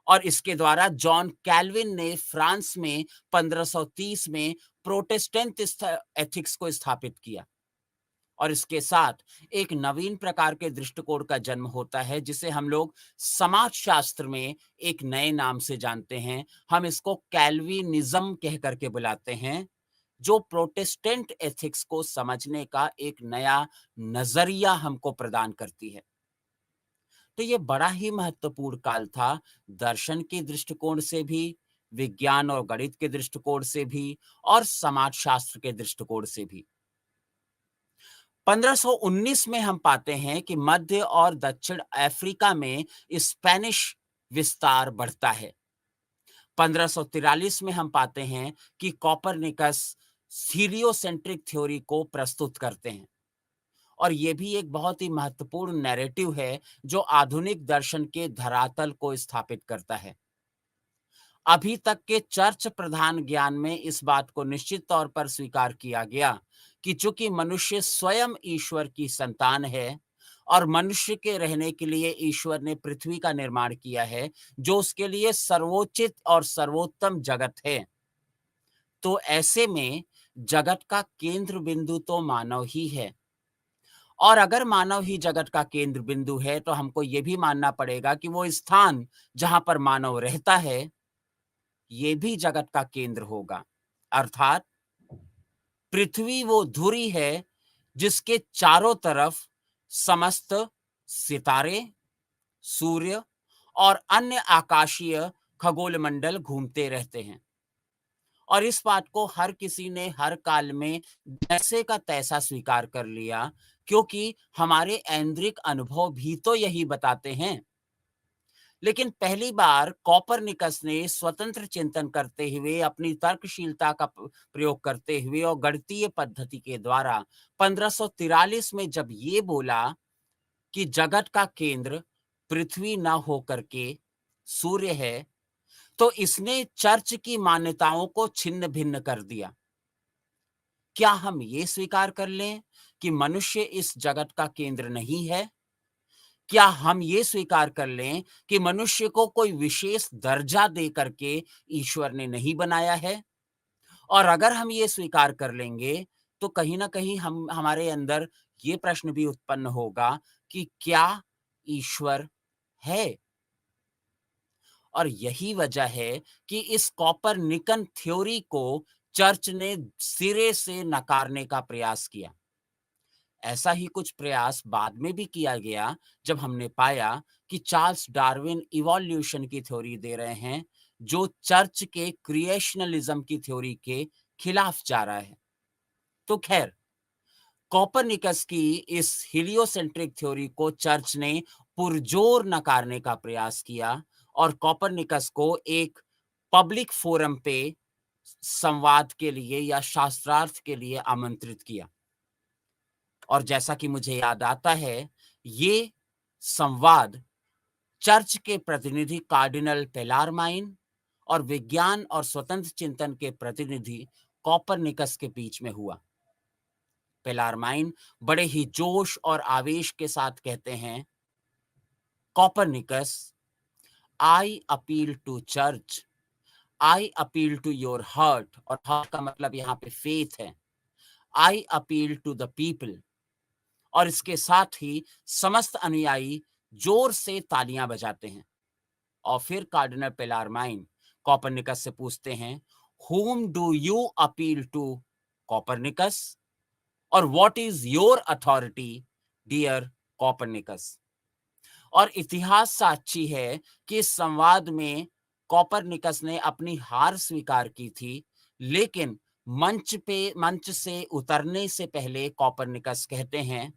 और इसके द्वारा जॉन कैल्विन ने फ्रांस में 1530 में प्रोटेस्टेंट एथिक्स को स्थापित किया। और इसके साथ एक नवीन प्रकार के दृष्टिकोण का जन्म होता है, जिसे हम लोग समाजशास्त्र में एक नए नाम से जानते हैं। हम इसको कैल्विनिज्म कह करके बुलाते हैं, जो प्रोटेस्टेंट एथिक्स को समझने का एक नया नजरिया हमको प्रदान करती है। तो ये बड़ा ही महत्वपूर्ण काल था, दर्शन के दृष्टिकोण से भी, विज्ञान और गणित के दृष्टिकोण से भी, और समाजशास्त्र के दृष्टिकोण से भी। 1519 में हम पाते हैं कि मध्य और दक्षिण अफ्रीका में स्पेनिश विस्तार बढ़ता है। 1543 में हम पाते हैं कि कोपरनिकस हीलियोसेंट्रिक थ्योरी को प्रस्तुत करते हैं, और यह भी एक बहुत ही महत्वपूर्ण नैरेटिव है जो आधुनिक दर्शन के धरातल को स्थापित करता है। अभी तक के चर्च प्रधान ज्ञान में इस बात को निश्चित तौर पर स्वीकार किया गया कि चूंकि मनुष्य स्वयं ईश्वर की संतान है और मनुष्य के रहने के लिए ईश्वर ने पृथ्वी का निर्माण किया है, जो उसके लिए सर्वोचित और सर्वोत्तम जगत है, तो ऐसे में जगत का केंद्र बिंदु तो मानव ही है। और अगर मानव ही जगत का केंद्र बिंदु है, तो हमको यह भी मानना पड़ेगा कि वो स्थान जहां पर मानव रहता है, ये भी जगत का केंद्र होगा। अर्थात पृथ्वी वो धुरी है जिसके चारों तरफ समस्त सितारे, सूर्य और अन्य आकाशीय खगोल मंडल घूमते रहते हैं। और इस बात को हर किसी ने हर काल में जैसे का तैसा स्वीकार कर लिया, क्योंकि हमारे ऐन्द्रिक अनुभव भी तो यही बताते हैं। लेकिन पहली बार कोपरनिकस ने स्वतंत्र चिंतन करते हुए, अपनी तर्कशीलता का प्रयोग करते हुए और गणितीय पद्धति के द्वारा 1543 में जब ये बोला कि जगत का केंद्र पृथ्वी न होकर के सूर्य है, तो इसने चर्च की मान्यताओं को छिन्न भिन्न कर दिया। क्या हम ये स्वीकार कर लें कि मनुष्य इस जगत का केंद्र नहीं है? क्या हम ये स्वीकार कर लें कि मनुष्य को कोई विशेष दर्जा दे करके ईश्वर ने नहीं बनाया है? और अगर हम ये स्वीकार कर लेंगे, तो कहीं ना कहीं हम हमारे अंदर ये प्रश्न भी उत्पन्न होगा कि क्या ईश्वर है? और यही वजह है कि इस कॉपरनिकन थ्योरी को चर्च ने सिरे से नकारने का प्रयास किया। ऐसा ही कुछ प्रयास बाद में भी किया गया जब हमने पाया कि चार्ल्स डार्विन इवोल्यूशन की थ्योरी दे रहे हैं, जो चर्च के क्रिएशनलिज्म की थ्योरी के खिलाफ जा रहा है। तो खैर, कोपरनिकस की इस हीलियोसेंट्रिक थ्योरी को चर्च ने पुरजोर नकारने का प्रयास किया और कोपरनिकस को एक पब्लिक फोरम पे संवाद के लिए या शास्त्रार्थ के लिए आमंत्रित किया। और जैसा कि मुझे याद आता है, ये संवाद चर्च के प्रतिनिधि कार्डिनल पेलारमाइन और विज्ञान और स्वतंत्र चिंतन के प्रतिनिधि कोपरनिकस के बीच में हुआ। पेलारमाइन बड़े ही जोश और आवेश के साथ कहते हैं, Copernicus, I appeal to church, I appeal to your heart, और हार्ट का मतलब यहाँ पे फेथ है। I appeal to the people. और इसके साथ ही समस्त अनुयायी जोर से तालियां बजाते हैं। और फिर कार्डिनल पेलारमाइन कोपरनिकस से पूछते हैं, whom do you appeal to, Copernicus, और what is your authority, dear Copernicus. और इतिहास साक्षी है कि इस संवाद में कोपरनिकस ने अपनी हार स्वीकार की थी, लेकिन मंच से उतरने से पहले कोपरनिकस कहते हैं,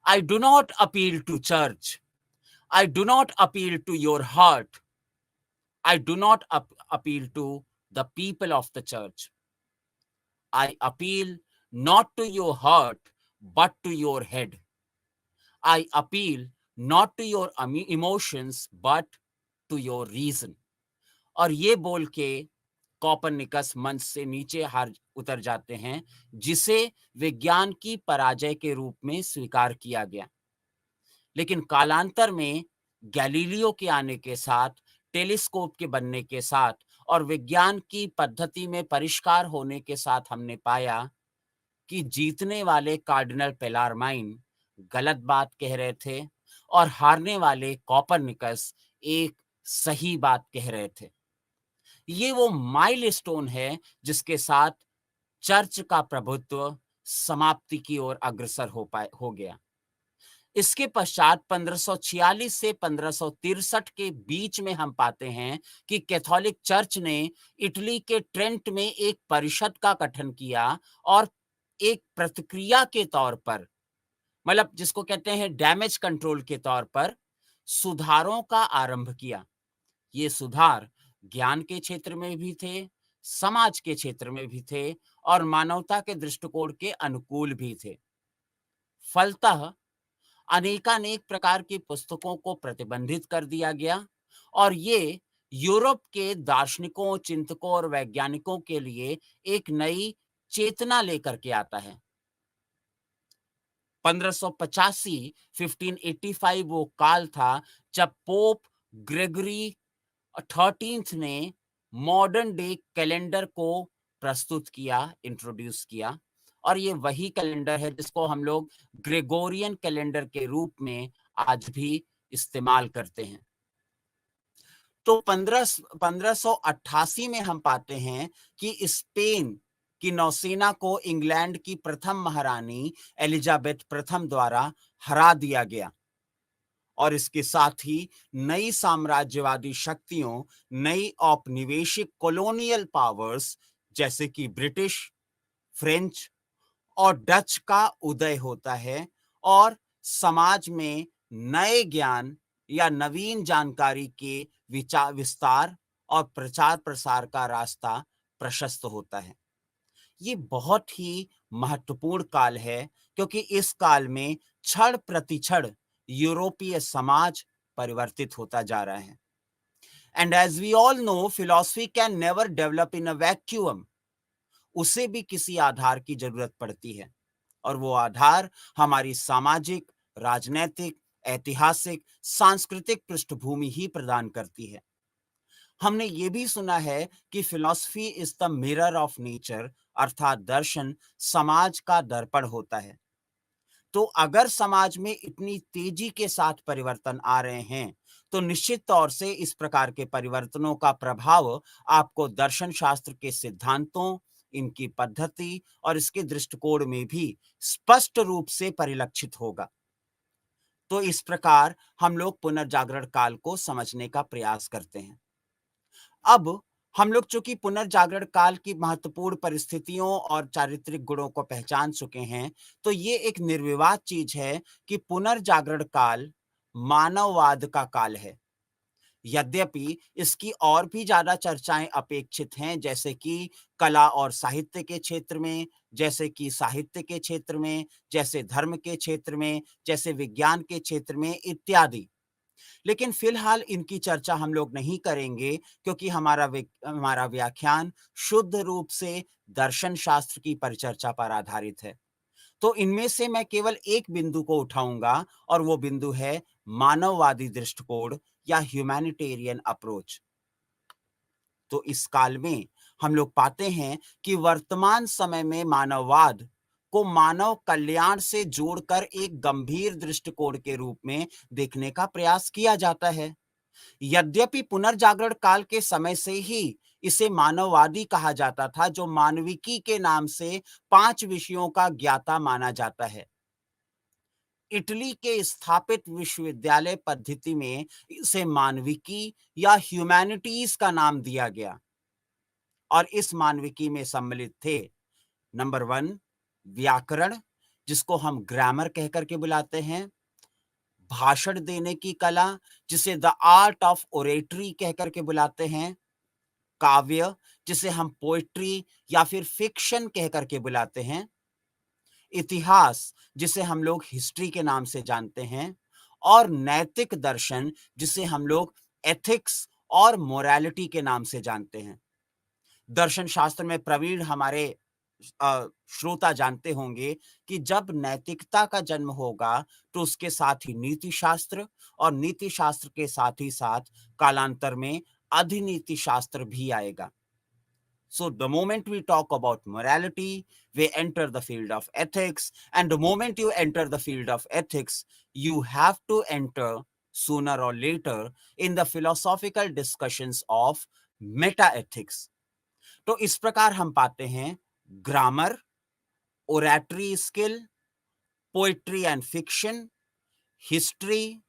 I do not appeal to church. I do not appeal to your heart. I do not appeal to the people of the church. I appeal not to your heart, but to your head. I appeal not to your emotions, but to your reason. और ये बोल के Copernicus मंच से नीचे हार उतर जाते हैं, जिसे विज्ञान की पराजय के रूप में स्वीकार किया गया। लेकिन कालांतर में गैलीलियो के आने के साथ, टेलीस्कोप के बनने के साथ और विज्ञान की पद्धति में परिष्कार होने के साथ हमने पाया कि जीतने वाले कार्डिनल पेलारमाइन गलत बात कह रहे थे और हारने वाले कोपरनिकस एक सही बात कह रहे थे। ये वो माइलस्टोन है जिसके साथ चर्च का प्रभुत्व समाप्ति की ओर अग्रसर हो गया। इसके पश्चात 1546 से 1563 के बीच में हम पाते हैं कि कैथोलिक चर्च ने इटली के ट्रेंट में एक परिषद का गठन किया और एक प्रतिक्रिया के तौर पर, मतलब जिसको कहते हैं डैमेज कंट्रोल के तौर पर, सुधारों का आरंभ किया। ये सुधार ज्ञान के क्षेत्र में भी थे, समाज के क्षेत्र में भी थे और मानवता के दृष्टिकोण के अनुकूल भी थे। फलतः अनेकानेक प्रकार की पुस्तकों को प्रतिबंधित कर दिया गया और ये यूरोप के दार्शनिकों, चिंतकों और वैज्ञानिकों के लिए एक नई चेतना लेकर के आता है। 1585 1585 वो काल था जब पोप ग्रेगरी 13th ने मॉडर्न डे कैलेंडर को प्रस्तुत किया, इंट्रोड्यूस किया, और ये वही कैलेंडर है जिसको हम लोग ग्रेगोरियन कैलेंडर के रूप में आज भी इस्तेमाल करते हैं। तो 1588 में हम पाते हैं कि स्पेन की नौसेना को इंग्लैंड की प्रथम महारानी एलिजाबेथ प्रथम द्वारा हरा दिया गया और इसके साथ ही नई साम्राज्यवादी शक्तियों, नई औपनिवेशिक कॉलोनियल पावर्स जैसे कि ब्रिटिश, फ्रेंच और डच का उदय होता है और समाज में नए ज्ञान या नवीन जानकारी के विस्तार और प्रचार प्रसार का रास्ता प्रशस्त होता है। ये बहुत ही महत्वपूर्ण काल है क्योंकि इस काल में क्षण प्रतिक्षण यूरोपीय समाज परिवर्तित होता जा रहा है। And as we all know, philosophy can never develop in a vacuum. उसे भी किसी आधार की जरूरत पड़ती है और वो आधार हमारी सामाजिक, राजनैतिक, ऐतिहासिक, सांस्कृतिक पृष्ठभूमि ही प्रदान करती है। हमने ये भी सुना है कि philosophy is the mirror of nature, अर्थात दर्शन समाज का दर्पण होता है। तो अगर समाज में इतनी तेजी के साथ परिवर्तन आ रहे हैं तो निश्चित तौर से इस प्रकार के परिवर्तनों का प्रभाव आपको दर्शन शास्त्र के सिद्धांतों, इनकी पद्धति और इसके दृष्टिकोण में भी स्पष्ट रूप से परिलक्षित होगा। तो इस प्रकार हम लोग पुनर्जागरण काल को समझने का प्रयास करते हैं। अब हम लोग चूंकि पुनर्जागरण काल की महत्वपूर्ण परिस्थितियों और चारित्रिक गुणों को पहचान चुके हैं, तो ये एक निर्विवाद चीज है कि पुनर्जागरण काल मानववाद का काल है। यद्यपि इसकी और भी ज्यादा चर्चाएं अपेक्षित हैं, जैसे कि कला और साहित्य के क्षेत्र में, जैसे कि साहित्य के क्षेत्र में, जैसे धर्म के क्षेत्र में, जैसे विज्ञान के क्षेत्र में इत्यादि। लेकिन फिलहाल इनकी चर्चा हम लोग नहीं करेंगे, क्योंकि हमारा व्याख्यान शुद्ध रूप से दर्शन शास्त्र की परिचर्चा पर आधारित है। तो इनमें से मैं केवल एक बिंदु को उठाऊंगा, और वो बिंदु है मानववादी दृष्टिकोण या ह्यूमैनिटेरियन अप्रोच। तो इस काल में हम लोग पाते हैं कि वर्तमान समय में मानववाद को मानव कल्याण से जोड़कर एक गंभीर दृष्टिकोण के रूप में देखने का प्रयास किया जाता है। यद्यपि पुनर्जागरण काल के समय से ही इसे मानववादी कहा जाता था, जो मानविकी के नाम से 5 विषयों का ज्ञाता माना जाता है। इटली के स्थापित विश्वविद्यालय पद्धति में इसे मानविकी या ह्यूमैनिटीज का नाम दिया गया, और इस मानविकी में सम्मिलित थे नंबर 1 व्याकरण, जिसको हम ग्रामर कहकर के बुलाते हैं, भाषण देने की कला, जिसे द आर्ट ऑफ ओरेटरी कहकर के बुलाते हैं, काव्य, जिसे हम पोएट्री या फिर फिक्शन कहकर के बुलाते हैं, इतिहास, जिसे हम लोग हिस्ट्री के नाम से जानते हैं, और नैतिक दर्शन, जिसे हम लोग एथिक्स और मोरालिटी के नाम से जानते हैं। दर्शन शास्त्र में प्रवीण हमारे श्रोता जानते होंगे कि जब नैतिकता का जन्म होगा, तो उसके साथ ही नीति शास्त्र, और नीति शास्त्र के साथ ही साथ कालांतर में अधिनीति शास्त्र भी आएगा। So the moment we talk about morality, we enter the field of ethics, and the moment you enter the field of ethics, you have to enter sooner or later in the philosophical discussions of meta ethics. तो इस प्रकार हम पाते हैं grammar, oratory skill, poetry and fiction, history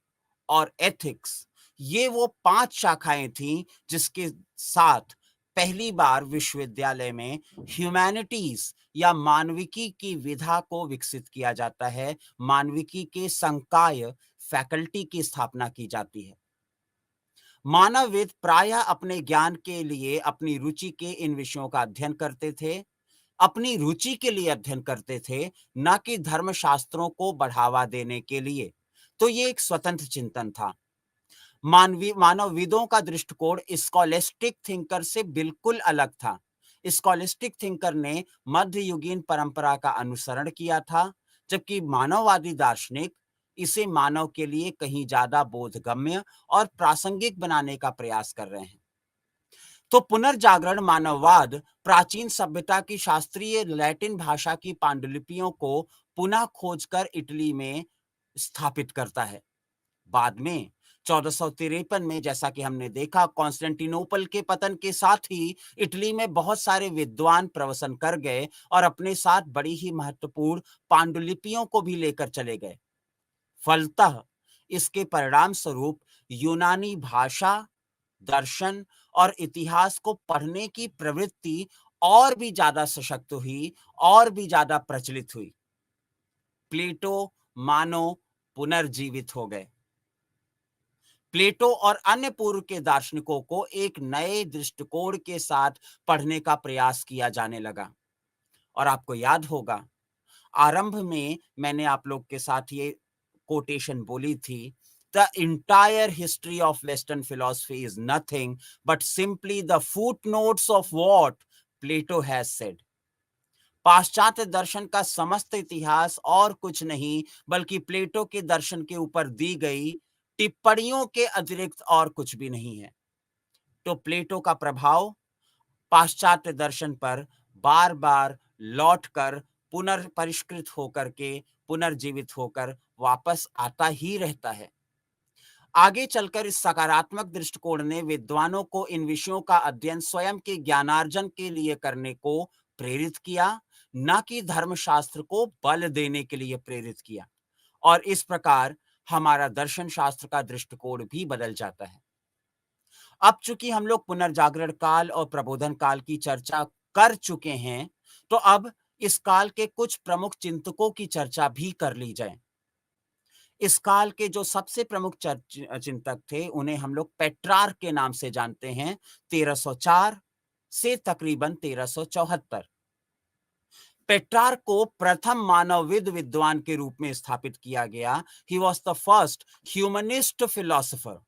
और ethics, ये वो 5 शाखाएं थीं जिसके साथ पहली बार विश्वविद्यालय में ह्यूमैनिटीज या मानविकी की विधा को विकसित किया जाता है, मानविकी के संकाय फैकल्टी की स्थापना की जाती है। मानवविद प्रायः अपने ज्ञान के लिए अपनी रुचि के इन विषयों का अध्ययन करते थे, अपनी रुचि के लिए अध्ययन करते थे, न कि धर्मशास्त्रों को बढ़ावा देने के लिए। तो ये एक स्वतंत्र चिंतन था। मानवविदों का दृष्टिकोण स्कॉलेस्टिक थिंकर से बिल्कुल अलग था। स्कॉलेस्टिक थिंकर ने मध्ययुगीन परंपरा का अनुसरण किया था, जबकि मानववादी दार्शनिक इसे मानव के लिए कहीं ज्यादा बोधगम्य और प्रासंगिक बनाने का प्रयास कर रहे हैं। तो पुनर्जागरण मानववाद प्राचीन सभ्यता की शास्त्रीय लैटिन भाषा की पांडुलिपियों को पुनः खोजकर इटली में स्थापित करता है। बाद में 1453 में, जैसा कि हमने देखा, कॉन्स्टेंटिनोपल के पतन के साथ ही इटली में बहुत सारे विद्वान प्रवसन कर गए और अपने साथ बड़ी ही महत्वपूर्ण पांडुलिपियों को भी लेकर चले गए। फलतः इसके परिणाम स्वरूप यूनानी भाषा, दर्शन और इतिहास को पढ़ने की प्रवृत्ति और भी ज्यादा सशक्त हुई, और भी ज्यादा प्रचलित हुई। प्लेटो मानो पुनर्जीवित हो गए। प्लेटो और अन्य पूर्व के दार्शनिकों को एक नए दृष्टिकोण के साथ पढ़ने का प्रयास किया जाने लगा। और आपको याद होगा, आरंभ में मैंने आप लोग के साथ ये कोटेशन बोली थी, The entire history of Western philosophy is nothing but simply the footnotes of what Plato has said. पाश्चात्य दर्शन का समस्त इतिहास और कुछ नहीं बल्कि प्लेटो के दर्शन के ऊपर दी गई टिप्पणियों के अतिरिक्त और कुछ भी नहीं है। तो प्लेटो का प्रभाव पाश्चात्य दर्शन पर बार बार लौटकर पुनर्परिष्कृत होकर के, पुनर्जीवित होकर वापस आता ही रहता है। आगे चलकर इस सकारात्मक दृष्टिकोण ने विद्वानों को इन विषयों का अध्ययन स्वयं के ज्ञानार्जन के लिए करने को प्रेरित किया, न कि धर्मशास्त्र को बल देने के लिए प्रेरित किया। और इस प्रकार हमारा दर्शन शास्त्र का दृष्टिकोण भी बदल जाता है। अब चूंकि हम लोग पुनर्जागरण काल और प्रबोधन काल की चर्चा कर चुके हैं, तो अब इस काल के कुछ प्रमुख चिंतकों की चर्चा भी कर ली जाए। इस काल के जो सबसे प्रमुख चिंतक थे, उन्हें हम लोग पेट्रार्क के नाम से जानते हैं। 1304 से तकरीबन 1374। पेट्रार्क को प्रथम मानवविद विद्वान के रूप में स्थापित किया गया। He was the first humanist philosopher.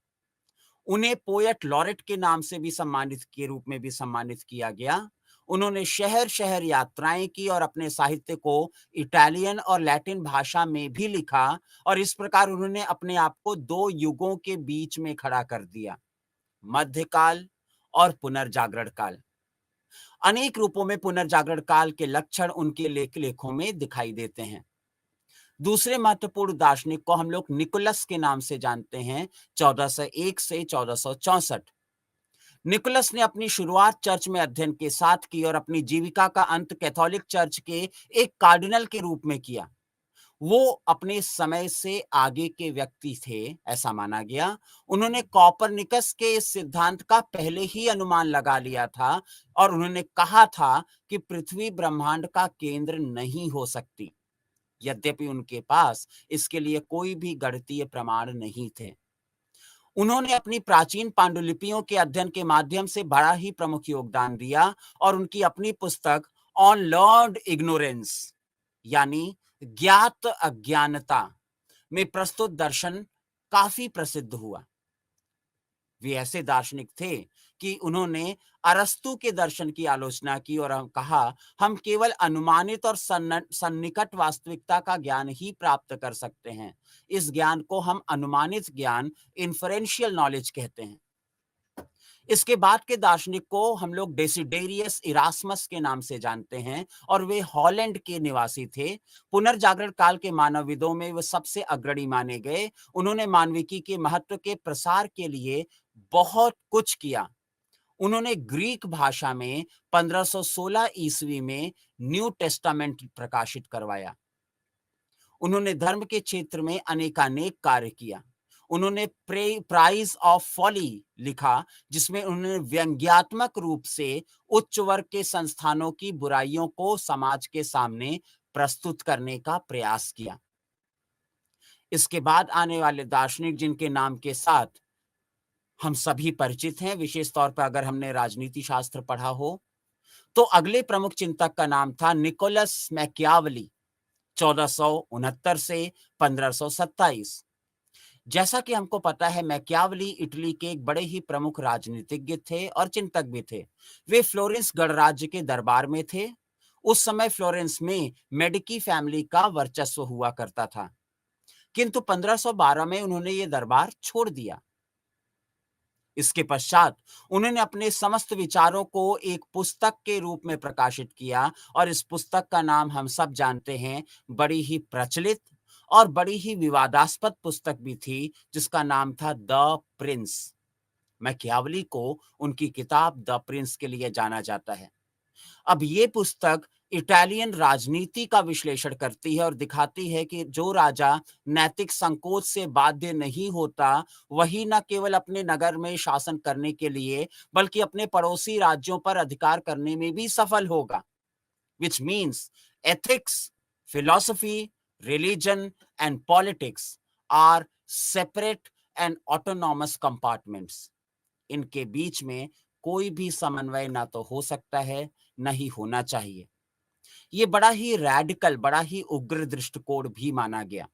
उन्हें पोएट लॉरेट के नाम से भी सम्मानित के रूप में भी सम्मानित किया गया। उन्होंने शहर शहर यात्राएं की और अपने साहित्य को इटालियन और लैटिन भाषा में भी लिखा, और इस प्रकार उन्होंने अपने आप को दो युगों के बीच में खड़ा कर दिया, मध्यकाल और पुनर्जागरण काल। अनेक रूपों में पुनर्जागरण काल के लक्षण उनके लेखों में दिखाई देते हैं। दूसरे महत्वपूर्ण दार्शनिक को हम लोग निकोलस के नाम से जानते हैं, 1401 से 1464। निकोलस ने अपनी शुरुआत चर्च में अध्ययन के साथ की और अपनी जीविका का अंत कैथोलिक चर्च के एक कार्डिनल के रूप में किया। वो अपने समय से आगे के व्यक्ति थे, ऐसा माना गया। उन्होंने कोपरनिकस के इस सिद्धांत का पहले ही अनुमान लगा लिया था और उन्होंने कहा था कि पृथ्वी ब्रह्मांड का केंद्र नहीं हो सकती, यद्यपि उनके पास इसके लिए कोई भी गणितीय प्रमाण नहीं थे। उन्होंने अपनी प्राचीन पांडुलिपियों के अध्ययन के माध्यम से बड़ा ही प्रमुख योगदान दिया और उनकी अपनी पुस्तक ऑन लर्न्ड इग्नोरेंस, यानी ज्ञात अज्ञानता, में प्रस्तुत दर्शन काफी प्रसिद्ध हुआ। वे ऐसे दार्शनिक थे कि उन्होंने अरस्तु के दर्शन की आलोचना की और कहा, हम केवल अनुमानित और सन्निकट वास्तविकता का ज्ञान ही प्राप्त कर सकते हैं। इस ज्ञान को हम अनुमानित ज्ञान, इन्फरेंशियल नॉलेज कहते हैं। इसके बाद के दार्शनिक को हम लोग डेसिडेरियस इरास्मस के नाम से जानते हैं और वे हॉलैंड के निवासी थे। पुनर्जागरण काल के मानवविदों में वे सबसे अग्रणी माने गए। उन्होंने मानविकी के महत्व के प्रसार के लिए बहुत कुछ किया। उन्होंने ग्रीक भाषा में 1516 ईस्वी में न्यू टेस्टामेंट प्रकाशित करवाया। उन्होंने धर्म के क्षेत्र में अनेकानेक कार्य किया। उन्होंने प्राइज ऑफ फॉली लिखा, जिसमें उन्होंने व्यंग्यात्मक रूप से उच्च वर्ग के संस्थानों की बुराइयों को समाज के सामने प्रस्तुत करने का प्रयास किया। इसके बाद आने वाले दार्शनिक जिनके नाम के साथ हम सभी परिचित हैं, विशेष तौर पर अगर हमने राजनीति शास्त्र पढ़ा हो, तो अगले प्रमुख चिंतक का नाम था निकोलस मैकियावली, 1469 से 1527। जैसा कि हमको पता है, मैकियावली इटली के एक बड़े ही प्रमुख राजनीतिज्ञ थे और चिंतक भी थे। वे फ्लोरेंस गणराज्य के दरबार में थे। उस समय फ्लोरेंस में मेडिकी फैमिली का वर्चस्व हुआ करता था, किंतु 1512 में उन्होंने ये दरबार छोड़ दिया। इसके पश्चात उन्होंने अपने समस्त विचारों को एक पुस्तक के रूप में प्रकाशित किया और इस पुस्तक का नाम हम सब जानते हैं। बड़ी ही प्रचलित और बड़ी ही विवादास्पद पुस्तक भी थी, जिसका नाम था द प्रिंस। मैकियावली को उनकी किताब द प्रिंस के लिए जाना जाता है। अब ये पुस्तक इटालियन राजनीति का विश्लेषण करती है और दिखाती है कि जो राजा नैतिक संकोच से बाध्य नहीं होता, वही न केवल अपने नगर में शासन करने के लिए बल्कि अपने पड़ोसी राज्यों पर अधिकार करने में भी सफल होगा। Which means ethics, philosophy, religion and politics are separate and autonomous compartments. इनके बीच में कोई भी समन्वय ना तो हो सकता है, न ही होना चाहिए। ये बड़ा ही रैडिकल, बड़ा ही उग्र दृष्टिकोण भी माना गया।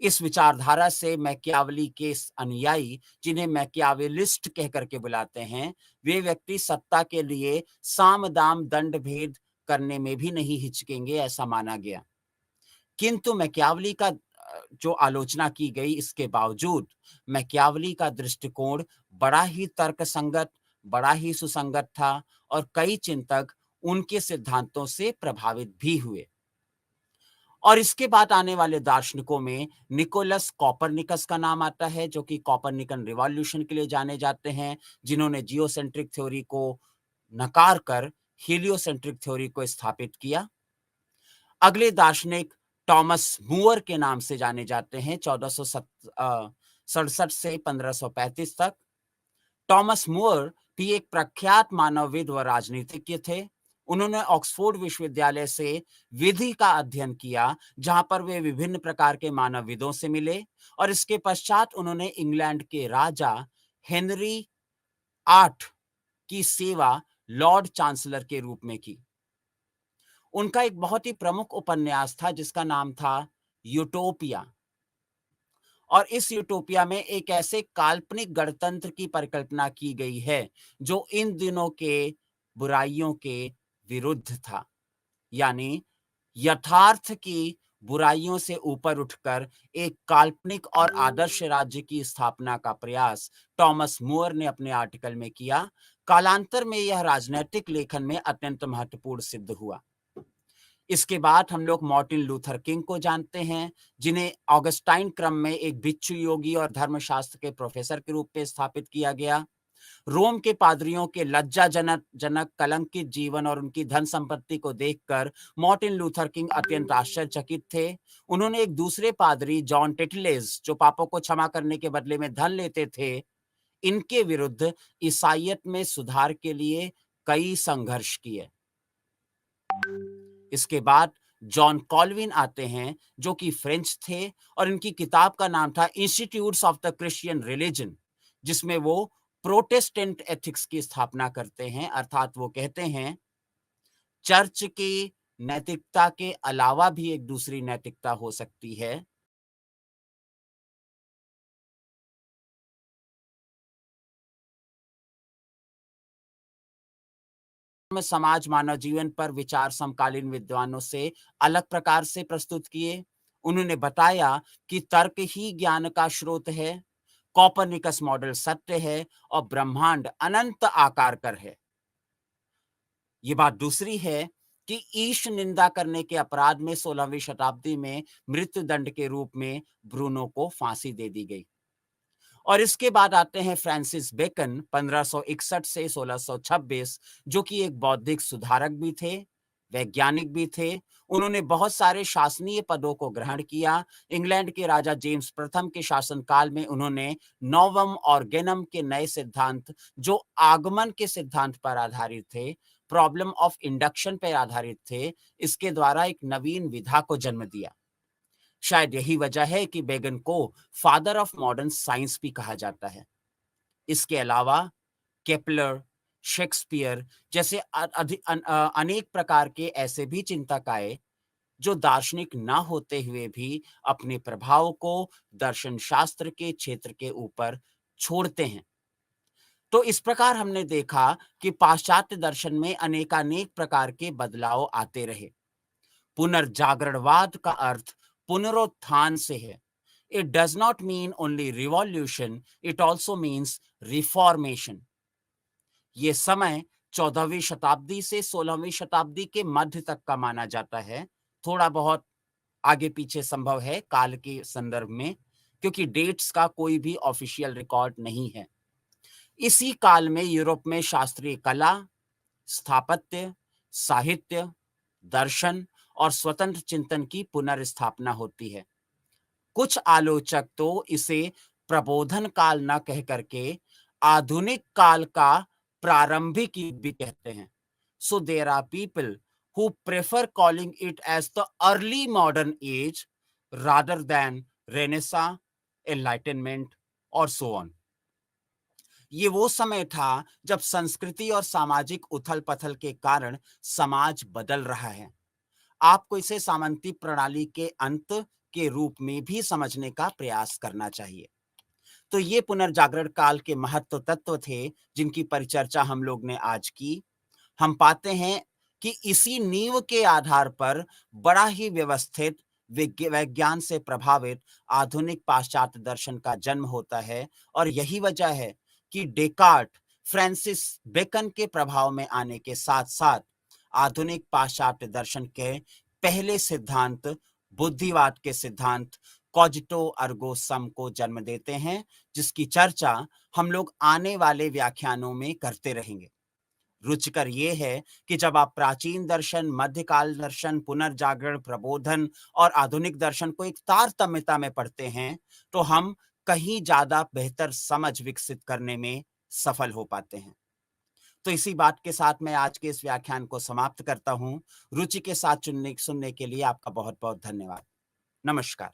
इस विचारधारा से मैकियावली के अनुयायी, जिन्हें मैकियावेलिस्ट कह करके बुलाते हैं, वे व्यक्ति सत्ता के लिए साम दाम दंड भेद करने में भी नहीं हिचकेंगे, ऐसा माना गया। किंतु मैकियावली का जो आलोचना की गई, इसके बावजूद मैकियावली का दृष्टिकोण बड़ा ही तर्कसंगत, बड़ा ही सुसंगत था और कई चिंतक उनके सिद्धांतों से प्रभावित भी हुए। और इसके बाद आने वाले दार्शनिकों में निकोलस कॉपरनिकस का नाम आता है, जो कि कॉपरनिकन रिवॉल्यूशन के लिए जाने जाते हैं, जिन्होंने जियोसेंट्रिक थ्योरी को नकार कर हीलियोसेंट्रिक थ्योरी को स्थापित किया। अगले दार्शनिक टॉमस मूर के नाम से जाने जाते हैं, 1467 से 1535 तक। टॉमस मूर भी एक प्रख्यात मानवविद व राजनीतिज्ञ थे। उन्होंने ऑक्सफोर्ड विश्वविद्यालय से विधि का अध्ययन किया, जहां पर वे विभिन्न प्रकार के मानवविदों से मिले, और इसके पश्चात उन्होंने इंग्लैंड के राजा हेनरी 8 की सेवा लॉर्ड चांसलर के रूप में की। उनका एक बहुत ही प्रमुख उपन्यास था जिसका नाम था यूटोपिया, और इस यूटोपिया में एक ऐसे काल्पनिक गणतंत्र की परिकल्पना की गई है जो इन दिनों के बुराइयों के विरुद्ध था। यानी यथार्थ की बुराइयों से ऊपर उठकर एक काल्पनिक और आदर्श राज्य की स्थापना का प्रयास टॉमस मूर ने अपने आर्टिकल में किया। कालांतर में यह राजनैतिक लेखन में अत्यंत महत्वपूर्ण सिद्ध हुआ। इसके बाद हम लोग मार्टिन लूथर किंग को जानते हैं, जिन्हें ऑगस्टाइन क्रम में एक भिक्षु योगी और धर्मशास्त्र के प्रोफेसर के रूप में स्थापित किया गया। रोम के पादरियों के लज्जाजनक जनक कलंकित जीवन और उनकी धन संपत्ति को देखकर मार्टिन लूथर किंग अत्यंत आश्चर्यचकित थे। उन्होंने एक दूसरे पादरी जॉन टिटलेस, जो पापों को क्षमा करने के बदले में धन लेते थे, इनके विरुद्ध ईसाईयत में सुधार के लिए कई संघर्ष किए। इसके बाद जॉन कॉल्विन आते हैं, जो कि फ्रेंच थे, और इनकी किताब का नाम था institutes of the Christian religion, जिसमें वो प्रोटेस्टेंट एथिक्स की स्थापना करते हैं। अर्थात वो कहते हैं चर्च की नैतिकता के अलावा भी एक दूसरी नैतिकता हो सकती है। में समाज मानव जीवन पर विचार समकालीन विद्वानों से अलग प्रकार से प्रस्तुत किए। उन्होंने बताया कि तर्क ही ज्ञान का स्रोत है, कॉपरनिकस मॉडल सत्य है और ब्रह्मांड अनंत आकार कर है। ये बात दूसरी है कि ईश निंदा करने के अपराध में 16वीं शताब्दी में मृत्यु दंड के रूप में ब्रूनो को फांसी दे दी गई। और इसके बाद आते हैं फ्रांसिस बेकन 1561 से 1626, जो कि एक बौद्धिक सुधारक भी थे, वैज्ञानिक भी थे। उन्होंने बहुत सारे शासनीय पदों को ग्रहण किया। इंग्लैंड के राजा जेम्स प्रथम के शासनकाल में उन्होंने नोवम ऑर्गेनम के नए सिद्धांत, जो आगमन के सिद्धांत पर आधारित थे, प्रॉब्लम ऑफ इंडक्शन पर आधारित थे, इसके द्वारा एक नवीन विधा को जन्म दिया। शायद यही वजह है कि बेगन को फादर ऑफ मॉडर्न साइंस भी कहा जाता है। इसके अलावा केपलर, शेक्सपियर जैसे अनेक प्रकार के ऐसे भी चिंतक आए, जो दार्शनिक ना होते हुए भी अपने प्रभाव को दर्शन शास्त्र के क्षेत्र के ऊपर छोड़ते हैं। तो इस प्रकार हमने देखा कि पाश्चात्य दर्शन में अनेकानेक प्रकार के बदलाव आते रहे। पुनर्जागरणवाद का अर्थ पुनरुत्थान से है। It does not mean only revolution, it also means reformation. ये समय 14वीं शताब्दी से 16वीं शताब्दी के मध्य तक का माना जाता है। थोड़ा बहुत आगे पीछे संभव है काल के संदर्भ में, क्योंकि डेट्स का कोई भी ऑफिशियल रिकॉर्ड नहीं है। इसी काल में यूरोप में शास्त्रीय कला, स्थापत्य, साहित्य, दर्शन और स्वतंत्र चिंतन की पुनर्स्थापना होती है। कुछ आलोचक तो इसे प्रबोधन काल न कह करके आधुनिक काल का प्रारंभिक युग भी कहते हैं। So there are people who prefer calling it as the early modern age rather than Renaissance, Enlightenment और so on. ये वो समय था जब संस्कृति और सामाजिक उथल-पथल के कारण समाज बदल रहा है। आपको इसे सामंती प्रणाली के अंत के रूप में भी समझने का प्रयास करना चाहिए। तो ये पुनर्जागरण काल के महत्व तत्व थे, जिनकी परिचर्चा हम लोग ने आज की। हम पाते हैं कि इसी नींव के आधार पर बड़ा ही व्यवस्थित विज्ञान से प्रभावित आधुनिक पाश्चात्य दर्शन का जन्म होता है, और यही वजह है कि डेकार्ट, फ्रांसिस बेकन के प्रभाव में आने के साथ साथ आधुनिक पाश्चात्य दर्शन के पहले सिद्धांत बुद्धिवाद के सिद्धांत कॉजिटो अर्गो सम को जन्म देते हैं, जिसकी चर्चा हम लोग आने वाले व्याख्यानों में करते रहेंगे। रुचिकर ये है कि जब आप प्राचीन दर्शन, मध्यकाल दर्शन, पुनर्जागरण, प्रबोधन और आधुनिक दर्शन को एक तारतम्यता में पढ़ते हैं, तो हम कहीं ज्यादा बेहतर समझ विकसित करने में सफल हो पाते हैं। तो इसी बात के साथ मैं आज के इस व्याख्यान को समाप्त करता हूं। रुचि के साथ सुनने के लिए आपका बहुत बहुत धन्यवाद। नमस्कार।